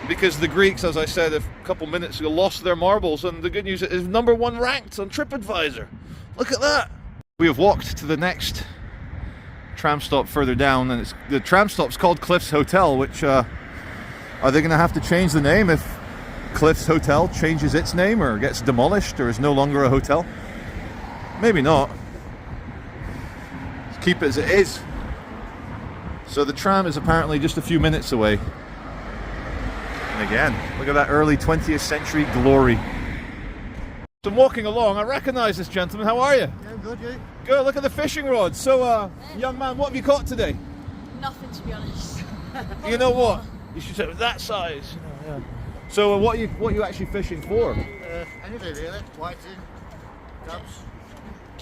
because the Greeks, as I said a couple minutes ago, lost their marbles, and the good news is #1 ranked on TripAdvisor. Look at that. We have walked to the next tram stop further down, and the tram stop's called Cliffs Hotel, which are they going to have to change the name if Cliffs Hotel changes its name or gets demolished or is no longer a hotel? Maybe not. Let's keep it as it is. So the tram is apparently just a few minutes away. And again, look at that early 20th century glory. So I'm walking along, I recognise this gentleman. How are you? Yeah, I'm good, you? Good, look at the fishing rods. So, young man, what have you caught today? Nothing, to be honest. You know what? You should say it was that size. Yeah. So, what are you actually fishing for? Anything really, whiting, crabs,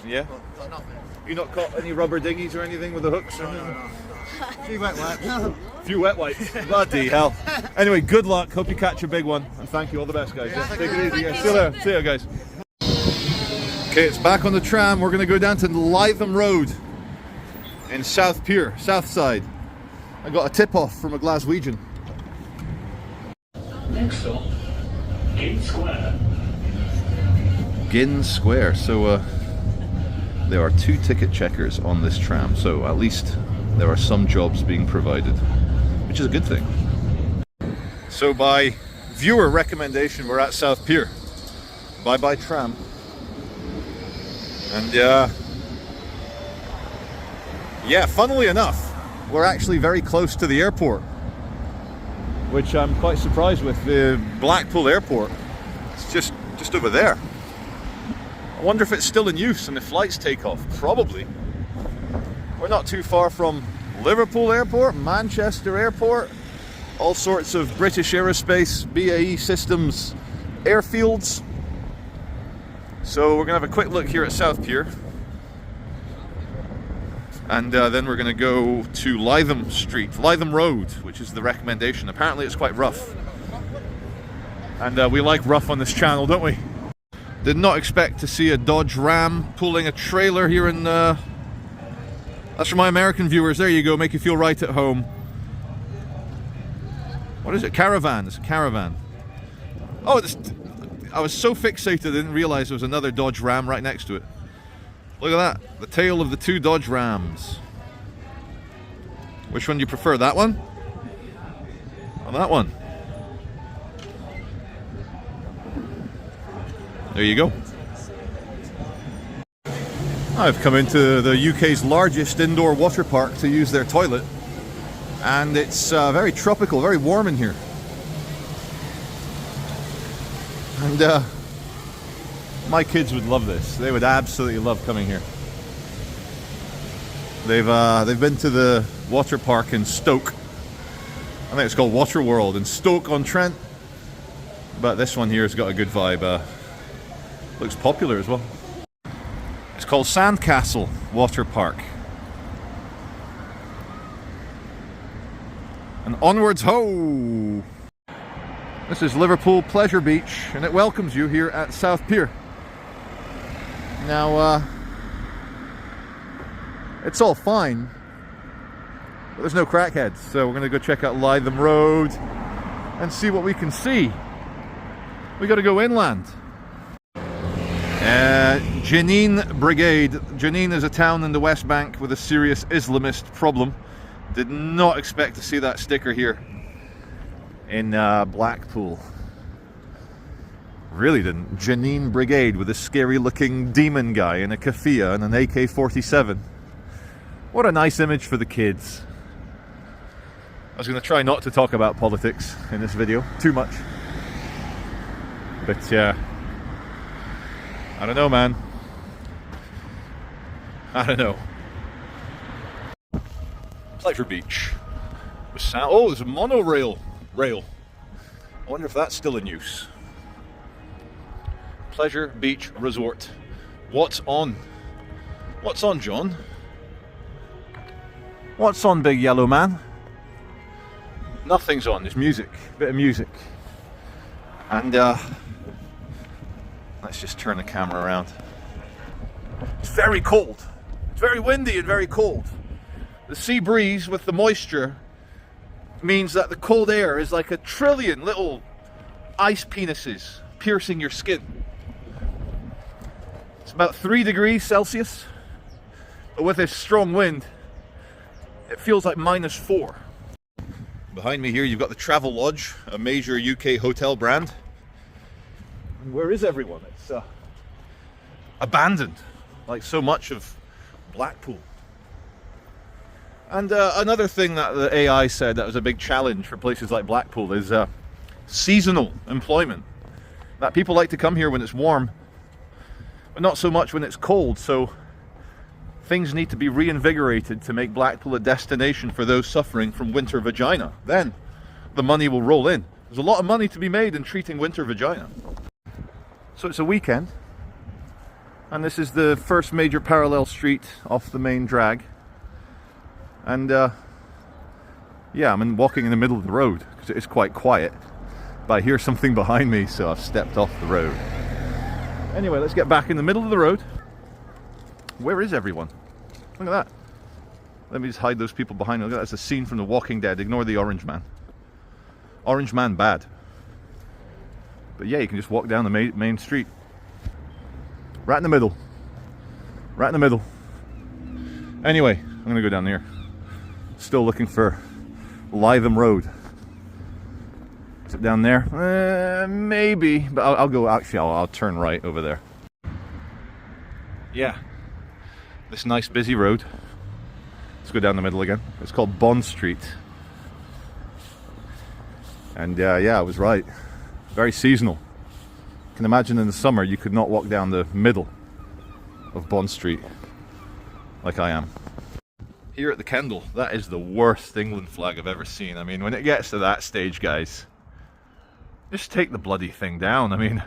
Yeah. but nothing. You not caught any rubber dinghies or anything with the hooks or anything? A few wet wipes. A few wet wipes. Bloody hell. Anyway, good luck. Hope you catch a big one. And thank you. All the best, guys. Yeah, Take it easy. Yeah. See you later. See you, guys. Okay, it's back on the tram. We're going to go down to Lytham Road in South Pier, south side. I got a tip-off from a Glaswegian. Next stop, Gate Square. Ginn Square. So there are 2 ticket checkers on this tram, so at least there are some jobs being provided, which is a good thing. So by viewer recommendation, we're at South Pier. Bye bye tram. And yeah, funnily enough, we're actually very close to the airport, which I'm quite surprised with. The Blackpool airport, it's just over there. I wonder if it's still in use and if flights take off. Probably. We're not too far from Liverpool Airport, Manchester Airport, all sorts of British Aerospace, BAE Systems airfields. So we're going to have a quick look here at South Pier. And then we're going to go to Lytham Road, which is the recommendation. Apparently it's quite rough. And we like rough on this channel, don't we? Did not expect to see a Dodge Ram pulling a trailer here in... That's for my American viewers. There you go, make you feel right at home. What is it? Caravan. It's a caravan. Oh, I was so fixated I didn't realize there was another Dodge Ram right next to it. Look at that. The tale of the 2 Dodge Rams. Which one do you prefer? That one? Or that one? There you go. I've come into the UK's largest indoor water park to use their toilet, and it's very tropical, very warm in here. And my kids would love this. They would absolutely love coming here. They've been to the water park in Stoke. I think it's called Water World in Stoke-on-Trent. But this one here has got a good vibe. Looks popular as well. It's called Sandcastle Water Park. And onwards ho! This is Liverpool Pleasure Beach, and it welcomes you here at South Pier. Now, It's all fine, but there's no crackheads, so we're going to go check out Lytham Road and see what we can see. We got to go inland. Jenin Brigade. Jenin is a town in the West Bank with a serious Islamist problem. Did not expect to see that sticker here in Blackpool. Really didn't. Jenin Brigade with a scary looking demon guy in a keffiyeh and an AK-47. What a nice image for the kids. I was going to try not to talk about politics in this video too much, but I don't know, man. I don't know. Pleasure Beach. Oh, there's a monorail rail. I wonder if that's still in use. Pleasure Beach Resort. What's on? What's on, John? What's on, big yellow man? Nothing's on. There's music. Bit of music. And let's just turn the camera around. It's very cold. It's very windy and very cold. The sea breeze with the moisture means that the cold air is like 1 trillion little ice penises piercing your skin. It's about 3 degrees Celsius, but with this strong wind, it feels like -4. Behind me here, you've got the Travel Lodge, a major UK hotel brand. And where is everyone? It's abandoned, like so much of Blackpool. And another thing that the AI said that was a big challenge for places like Blackpool is seasonal employment. That people like to come here when it's warm, but not so much when it's cold. So things need to be reinvigorated to make Blackpool a destination for those suffering from winter vagina. Then the money will roll in. There's a lot of money to be made in treating winter vagina. So it's a weekend, and this is the first major parallel street off the main drag. And yeah, I'm walking in the middle of the road because it is quite quiet, but I hear something behind me, so I've stepped off the road. Anyway, let's get back in the middle of the road. Where is everyone? Look at that. Let me just hide those people behind me. Look at that. That's a scene from The Walking Dead. Ignore the orange man. Orange man bad. But yeah, you can just walk down the main street. Right in the middle. Right in the middle. Anyway, I'm going to go down here. Still looking for Lytham Road. Is it down there? Maybe, but I'll go. Actually, I'll turn right over there. Yeah, this nice busy road. Let's go down the middle again. It's called Bond Street. And yeah, I was right. Very seasonal. You can imagine in the summer you could not walk down the middle of Bond Street like I am. Here at the Kendal, that is the worst England flag I've ever seen. I mean, when it gets to that stage, guys, just take the bloody thing down. I mean,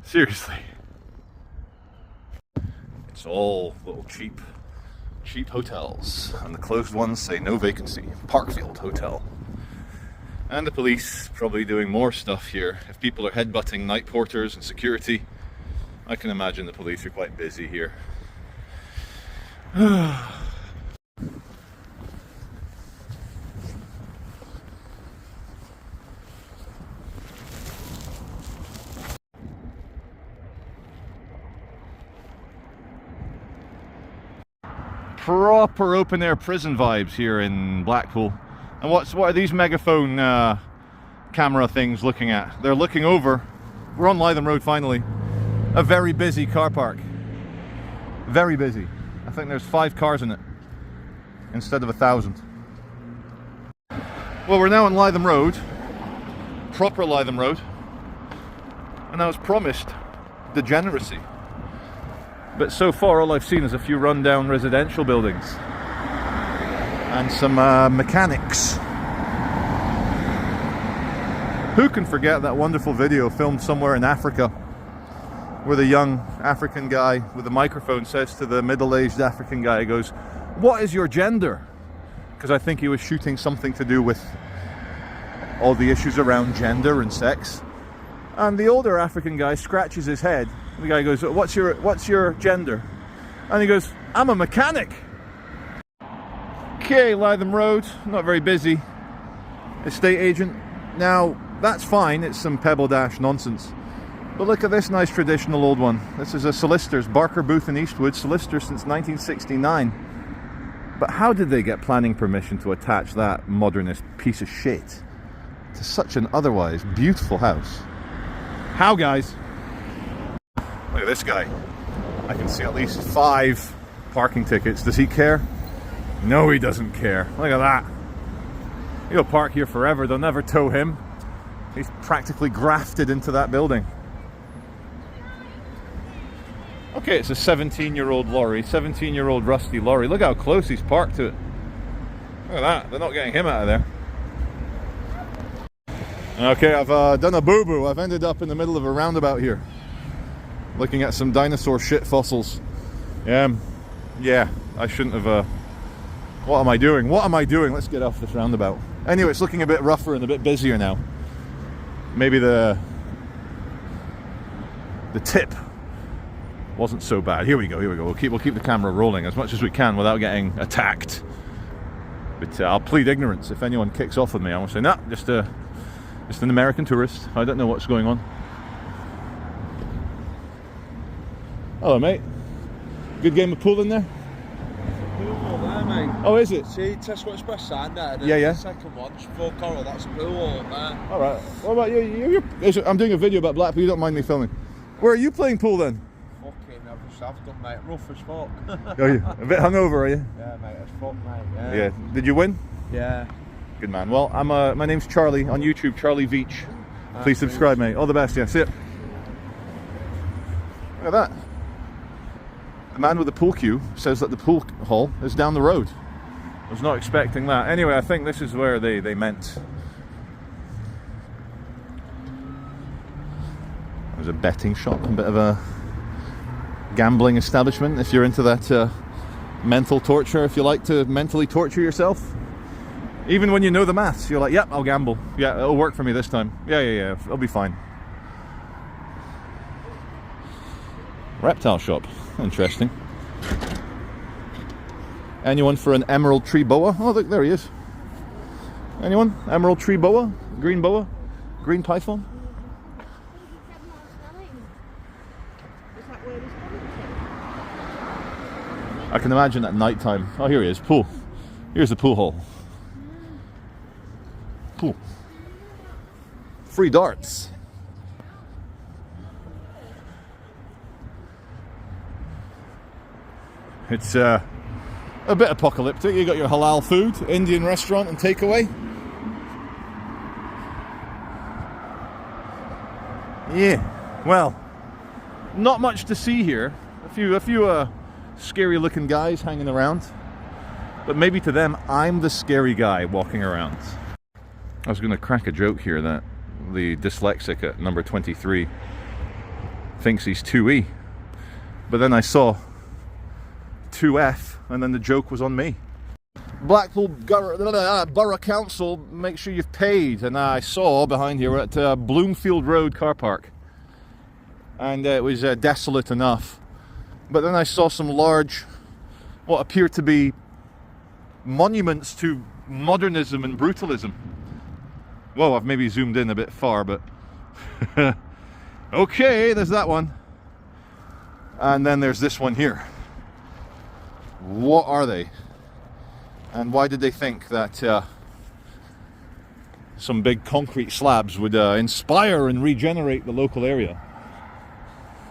seriously. It's all little cheap hotels, and the closed ones say no vacancy. Parkfield Hotel. And the police probably doing more stuff here. If people are headbutting night porters and security, I can imagine the police are quite busy here. Proper open air prison vibes here in Blackpool. And what are these megaphone camera things looking at? They're looking over. We're on Lytham Road finally. A very busy car park. Very busy. I think there's 5 cars in it instead of 1,000. Well, we're now on Lytham Road. Proper Lytham Road. And I was promised degeneracy. But so far all I've seen is a few rundown residential buildings and some mechanics. Who can forget that wonderful video filmed somewhere in Africa where the young African guy with the microphone says to the middle-aged African guy, he goes, "What is your gender?" Because I think he was shooting something to do with all the issues around gender and sex. And the older African guy scratches his head. The guy goes, what's your gender?" And he goes, I'm a mechanic. Okay, Lytham Road, not very busy. Estate agent. Now, that's fine, it's some Pebble Dash nonsense. But look at this nice traditional old one. This is a solicitor's, Barker Booth in Eastwood, solicitor since 1969. But how did they get planning permission to attach that modernist piece of shit to such an otherwise beautiful house? How, guys? Look at this guy. I can see at least 5 parking tickets. Does he care? No, he doesn't care. Look at that. He'll park here forever. They'll never tow him. He's practically grafted into that building. Okay, it's a 17-year-old lorry, 17-year-old rusty lorry. Look how close he's parked to it. Look at that. They're not getting him out of there. Okay, I've done a boo-boo. I've ended up in the middle of a roundabout here, looking at some dinosaur shit fossils. Yeah, I shouldn't have... What am I doing? What am I doing? Let's get off this roundabout. Anyway, it's looking a bit rougher and a bit busier now. Maybe the tip wasn't so bad. Here we go. We'll keep the camera rolling as much as we can without getting attacked. But I'll plead ignorance if anyone kicks off with me. I will say, nah, just an American tourist. I don't know what's going on. Hello, mate. Good game of pool in there? Pool there, mate. Oh, is it? See, Tesco Express sign there. Yeah. The second one, full coral, that's a pool there. Alright. What about you? I'm doing a video about Blackpool, you don't mind me filming. Where are you playing pool then? Fucking, I've done, mate. Rough as fuck. Are you? A bit hungover, are you? Yeah, mate, as fuck, mate. Yeah. Did you win? Yeah. Good man. Well, my name's Charlie on YouTube, Charlie Veitch. Please subscribe, mate. All the best, yeah. See ya. Look at that. The man with the pool cue says that the pool hall is down the road. I was not expecting that. Anyway, I think this is where they meant. There's a betting shop, a bit of a gambling establishment if you're into that mental torture, if you like to mentally torture yourself. Even when you know the maths, you're like, yep, I'll gamble. Yeah, it'll work for me this time. Yeah, it'll be fine. Reptile shop. Interesting. Anyone for an emerald tree boa? Oh, look, there he is. Anyone? Emerald tree boa? Green python? I can imagine at night time. Oh, here he is. Pool. Here's the pool hall. Pool. Free darts. It's a bit apocalyptic. You got your halal food, Indian restaurant and takeaway. Yeah, well, not much to see here. A few scary looking guys hanging around. But maybe to them, I'm the scary guy walking around. I was going to crack a joke here that the dyslexic at number 23 thinks he's 2E. But then I saw 2F, and then the joke was on me. Blackpool Borough Council, make sure you've paid. And I saw behind here at Bloomfield Road car park, and it was desolate enough. But then I saw some large, what appeared to be monuments to modernism and brutalism. Whoa, I've maybe zoomed in a bit far, but okay, there's that one. And then there's this one here. What are they? And why did they think that some big concrete slabs would inspire and regenerate the local area?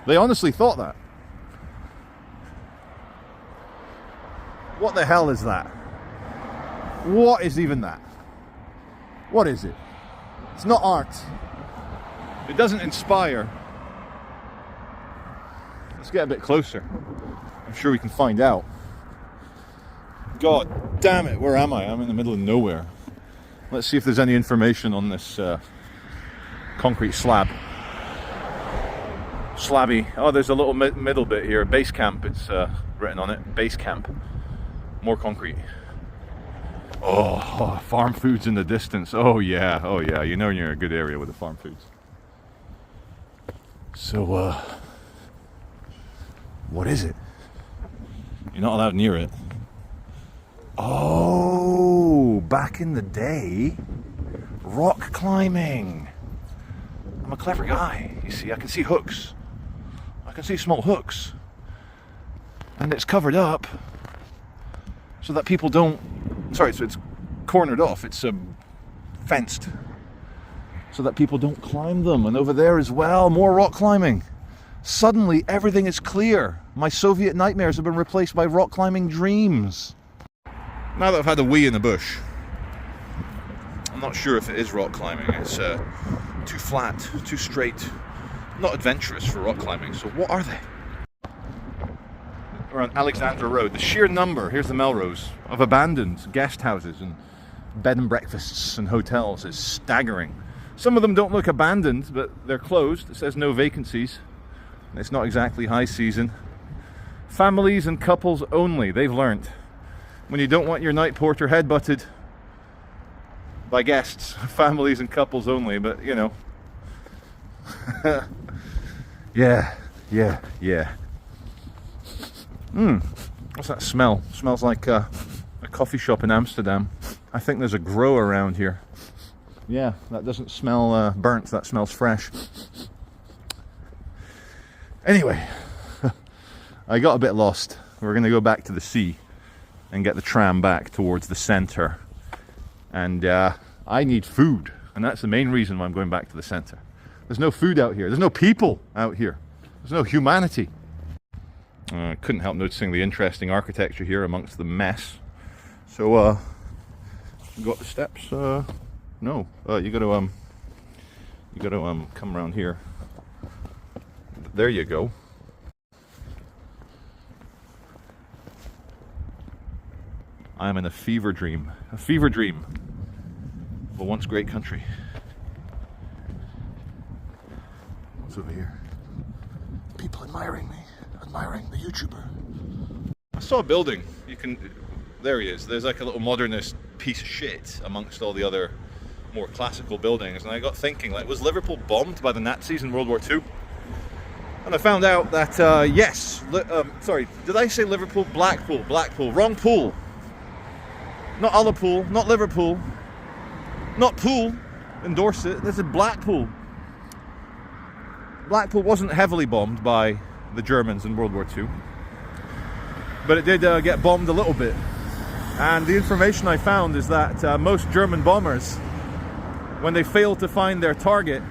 They honestly thought that. What the hell is that? What is even that? What is it? It's not art. It doesn't inspire. Let's get a bit closer. I'm sure we can find out. God damn it, where am I? I'm in the middle of nowhere. Let's see if there's any information on this concrete slab. Slabby. Oh, there's a little middle bit here. Base camp, it's written on it. Base camp. More concrete. Oh, farm foods in the distance. Oh yeah. You know you're in a good area with the farm foods. So, what is it? You're not allowed near it. Oh, back in the day, rock climbing. I'm a clever guy, you see. I can see hooks. I can see small hooks. And it's covered up so that people don't... Sorry, so it's cornered off. It's fenced so that people don't climb them. And over there as well, more rock climbing. Suddenly, everything is clear. My Soviet nightmares have been replaced by rock climbing dreams. Now that I've had a wee in the bush, I'm not sure if it is rock climbing. It's too flat, too straight, not adventurous for rock climbing. So what are they? We're on Alexandra Road. The sheer number, here's the Melrose, of abandoned guest houses and bed and breakfasts and hotels is staggering. Some of them don't look abandoned, but they're closed. It says no vacancies. It's not exactly high season. Families and couples only, they've learnt. When you don't want your night porter headbutted by guests, families and couples only, but you know. Yeah. What's that smell? Smells like a coffee shop in Amsterdam. I think there's a grow around here. Yeah, that doesn't smell burnt, that smells fresh. Anyway, I got a bit lost. We're going to go back to the sea and get the tram back towards the centre. And I need food, and that's the main reason why I'm going back to the centre. There's no food out here. There's no people out here. There's no humanity. Couldn't help noticing the interesting architecture here amongst the mess. So, you got the steps? No. You got to come around here. There you go. I'm in a fever dream. A fever dream of a once great country. What's over here? People admiring me. Admiring the YouTuber. I saw a building. There he is. There's like a little modernist piece of shit amongst all the other more classical buildings. And I got thinking, like, was Liverpool bombed by the Nazis in World War II? And I found out that, yes. Sorry, did I say Liverpool? Blackpool. Wrong pool. Not Ullapool, not Liverpool, not Pool in Dorset. This is Blackpool. Blackpool wasn't heavily bombed by the Germans in World War II, but it did get bombed a little bit. And the information I found is that most German bombers, when they failed to find their target,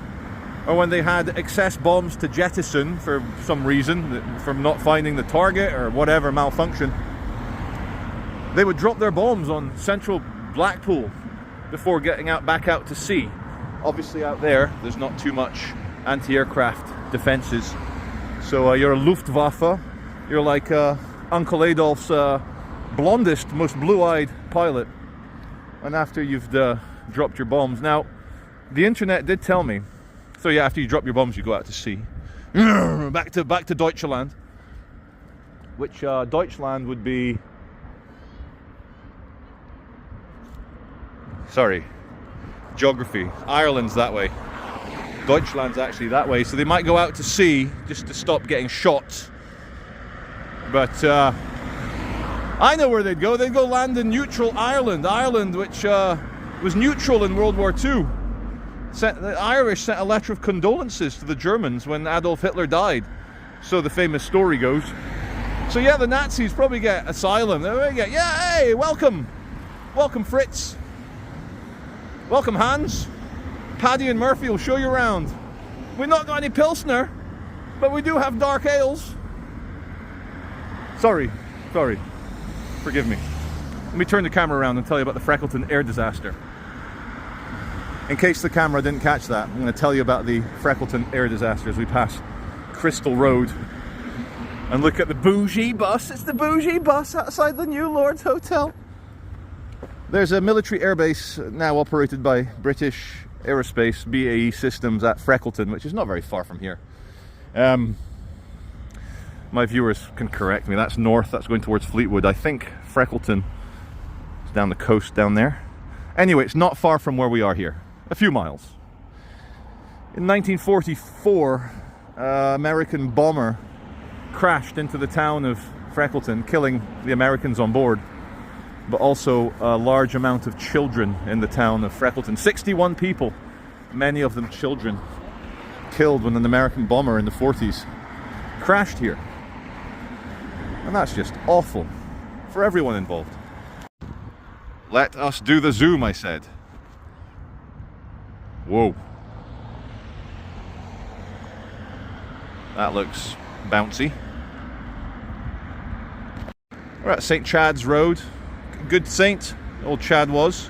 or when they had excess bombs to jettison for some reason, from not finding the target or whatever malfunction, they would drop their bombs on central Blackpool before getting back out to sea. Obviously out there's not too much anti-aircraft defenses. So you're a Luftwaffe, you're like Uncle Adolf's blondest, most blue-eyed pilot. And after you've dropped your bombs. Now, the internet did tell me, so yeah, after you drop your bombs you go out to sea. back to Deutschland. Which Deutschland would be... Sorry, geography. Ireland's that way. Deutschland's actually that way. So they might go out to sea just to stop getting shot. But I know where they'd go. They'd go land in neutral Ireland. Ireland, which was neutral in World War II. The Irish sent a letter of condolences to the Germans when Adolf Hitler died. So the famous story goes. So yeah, the Nazis probably get asylum. They get, yeah, hey, welcome. Welcome, Fritz. Welcome, Hans. Paddy and Murphy will show you around. We've not got any Pilsner, but we do have dark ales. Sorry. Forgive me. Let me turn the camera around and tell you about the Freckleton air disaster. In case the camera didn't catch that, I'm going to tell you about the Freckleton air disaster as we pass Crystal Road and look at the bougie bus. It's the bougie bus outside the New Lords Hotel. There's a military airbase now operated by British Aerospace BAE Systems at Freckleton, which is not very far from here. My viewers can correct me. That's north, that's going towards Fleetwood. I think Freckleton is down the coast down there. Anyway, it's not far from where we are here. A few miles. In 1944, American bomber crashed into the town of Freckleton, killing the Americans on board, but also a large amount of children in the town of Freckleton. 61 people, many of them children, killed when an American bomber in the 40s crashed here. And that's just awful for everyone involved. Let us do the zoom, I said. Whoa. That looks bouncy. We're at St. Chad's Road. Good saint, old Chad was.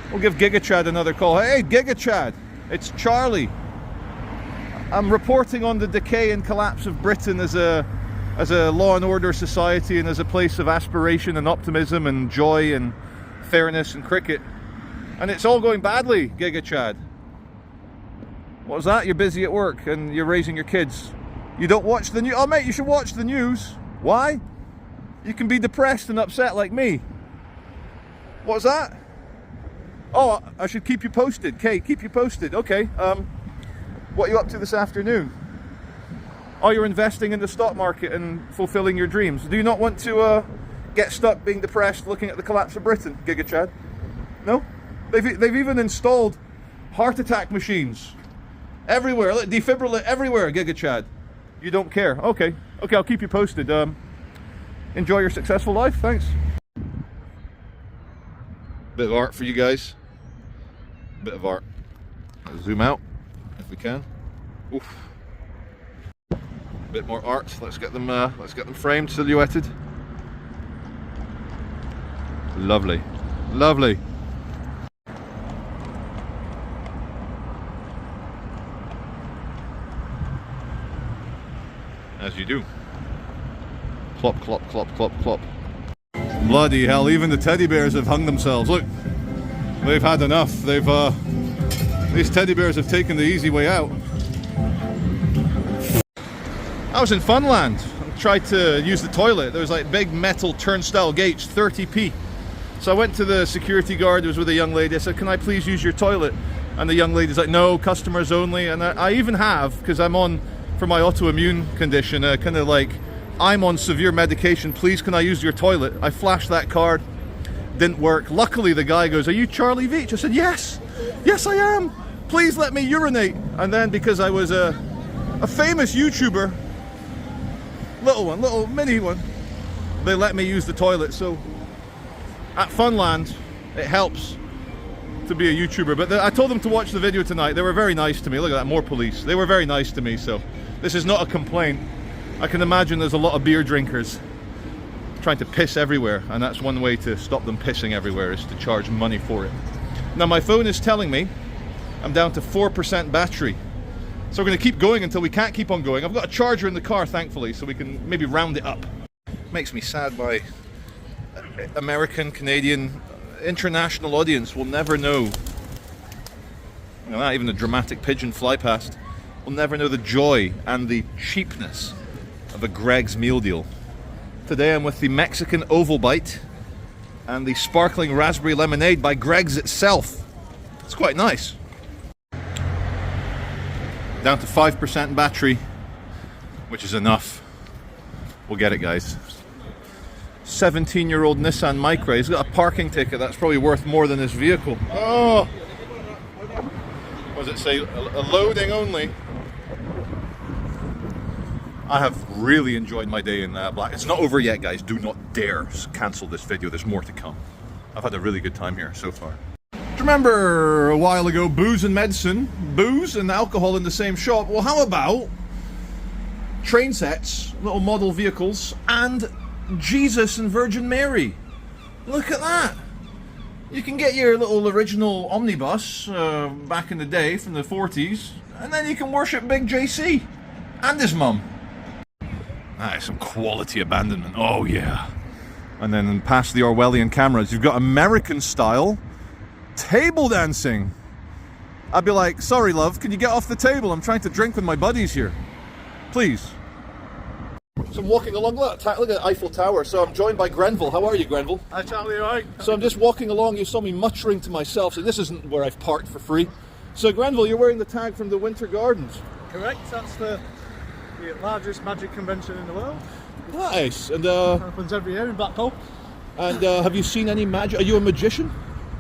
We'll give Giga Chad another call. Hey, Giga Chad, it's Charlie. I'm reporting on the decay and collapse of Britain as a law and order society and as a place of aspiration and optimism and joy and fairness and cricket. And it's all going badly, Giga Chad. What was that? You're busy at work and you're raising your kids. You don't watch the news? Oh mate, you should watch the news. Why? You can be depressed and upset like me. What was that? Oh, I should keep you posted. Kate, keep you posted. Okay. What are you up to this afternoon? Oh, you're investing in the stock market and fulfilling your dreams. Do you not want to get stuck being depressed looking at the collapse of Britain, Giga Chad? No? They've even installed heart attack machines everywhere. Look, defibrillate everywhere, Giga Chad. You don't care. Okay. Okay, I'll keep you posted. Enjoy your successful life. Thanks. Bit of art for you guys. Bit of art. Let's zoom out if we can. Oof. Bit more art. Let's get them framed, silhouetted. Lovely. Lovely. As you do. Clop, clop, clop, clop, clop. Bloody hell, even the teddy bears have hung themselves. Look, they've had enough. These teddy bears have taken the easy way out. I was in Funland and tried to use the toilet. There was like big metal turnstile gates, 30p. So I went to the security guard who was with a young lady. I said, can I please use your toilet? And the young lady's like, no, customers only. And I even have, because I'm on, for my autoimmune condition, kind of like, I'm on severe medication, please can I use your toilet? I flashed that card, didn't work. Luckily the guy goes, are you Charlie Veitch? I said, yes, yes I am. Please let me urinate. And then because I was a famous YouTuber, little mini one, they let me use the toilet. So at Funland, it helps to be a YouTuber. But I told them to watch the video tonight. They were very nice to me. Look at that, more police. They were very nice to me, so this is not a complaint. I can imagine there's a lot of beer drinkers trying to piss everywhere, and that's one way to stop them pissing everywhere, is to charge money for it. Now my phone is telling me I'm down to 4% battery, so we're going to keep going until we can't keep on going. I've got a charger in the car, thankfully, so we can maybe round it up. Makes me sad my American, Canadian, international audience will never know, not even a dramatic pigeon fly past, will never know the joy and the cheapness of a Greg's meal deal. Today I'm with the Mexican Oval Bite and the sparkling raspberry lemonade by Greg's itself. It's quite nice. Down to 5% battery, which is enough. We'll get it, guys. 17-year-old Nissan Micra. He's got a parking ticket that's probably worth more than his vehicle. Oh! What does it say? A loading only. I have really enjoyed my day in Black. It's not over yet, guys. Do not dare cancel this video. There's more to come. I've had a really good time here so far. Do you remember a while ago, booze and medicine? Booze and alcohol in the same shop? Well, how about train sets, little model vehicles, and Jesus and Virgin Mary? Look at that. You can get your little original omnibus back in the day from the 40s, and then you can worship Big JC and his mum. That is some quality abandonment. Oh yeah. And then past the Orwellian cameras, you've got American style table dancing. I'd be like, sorry love, can you get off the table? I'm trying to drink with my buddies here. Please. So I'm walking along, look at Eiffel Tower. So I'm joined by Grenville. How are you, Grenville? Hi Charlie, alright? So I'm just walking along, you saw me muttering to myself, so this isn't where I've parked for free. So Grenville, you're wearing the tag from the Winter Gardens. Correct, that's the the largest magic convention in the world. Nice. And Happens every year in Blackpool. have you seen any magic? Are you a magician?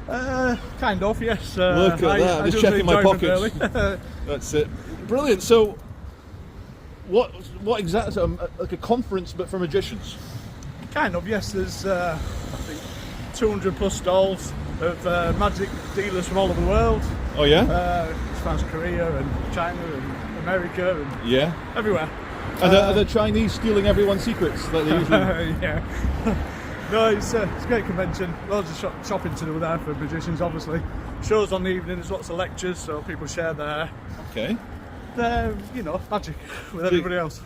Kind of, yes. Look at that. Just do checking my enjoyment, pockets. really. That's it. Brilliant. So, what exactly? So, like a conference, but for magicians. Kind of, yes. There's I think 200 plus stalls of magic dealers from all over the world. Oh yeah. As far as Korea and China and America and Yeah. everywhere. Are the Chinese stealing everyone's secrets that they usually? Yeah. No, it's a great convention. Loads of shopping to do there for magicians, obviously. Shows on the evening, there's lots of lectures, so people share their, Okay. magic with everybody else.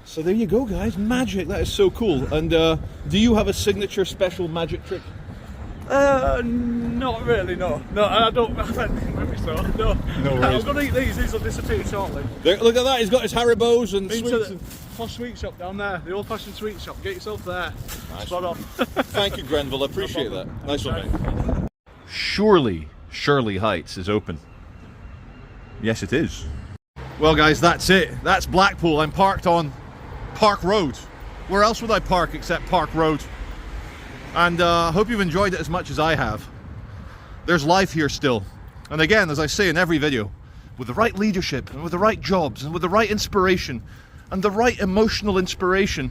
So there you go, guys. Magic. That is so cool. And do you have a signature special magic trick? Not really, no. No, I don't have anything with me, so no. No worries. I'm going to eat these. These will disappear shortly. There, look at that. He's got his Haribos and Been to sweets. the posh sweet shop down there, the old-fashioned sweet shop. Get yourself there. Spot on. Thank you, Grenville. I appreciate No that. problem. Nice one, mate. Surely Shirley Heights is open. Yes, it is. Well, guys, that's it. That's Blackpool. I'm parked on Park Road. Where else would I park except Park Road? And I hope you've enjoyed it as much as I have. There's life here still. And again, as I say in every video, with the right leadership and with the right jobs and with the right inspiration and the right emotional inspiration,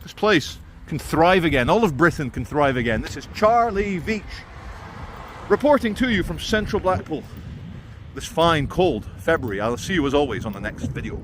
this place can thrive again. All of Britain can thrive again. This is Charlie Veitch reporting to you from central Blackpool this fine, cold February. I'll see you as always on the next video.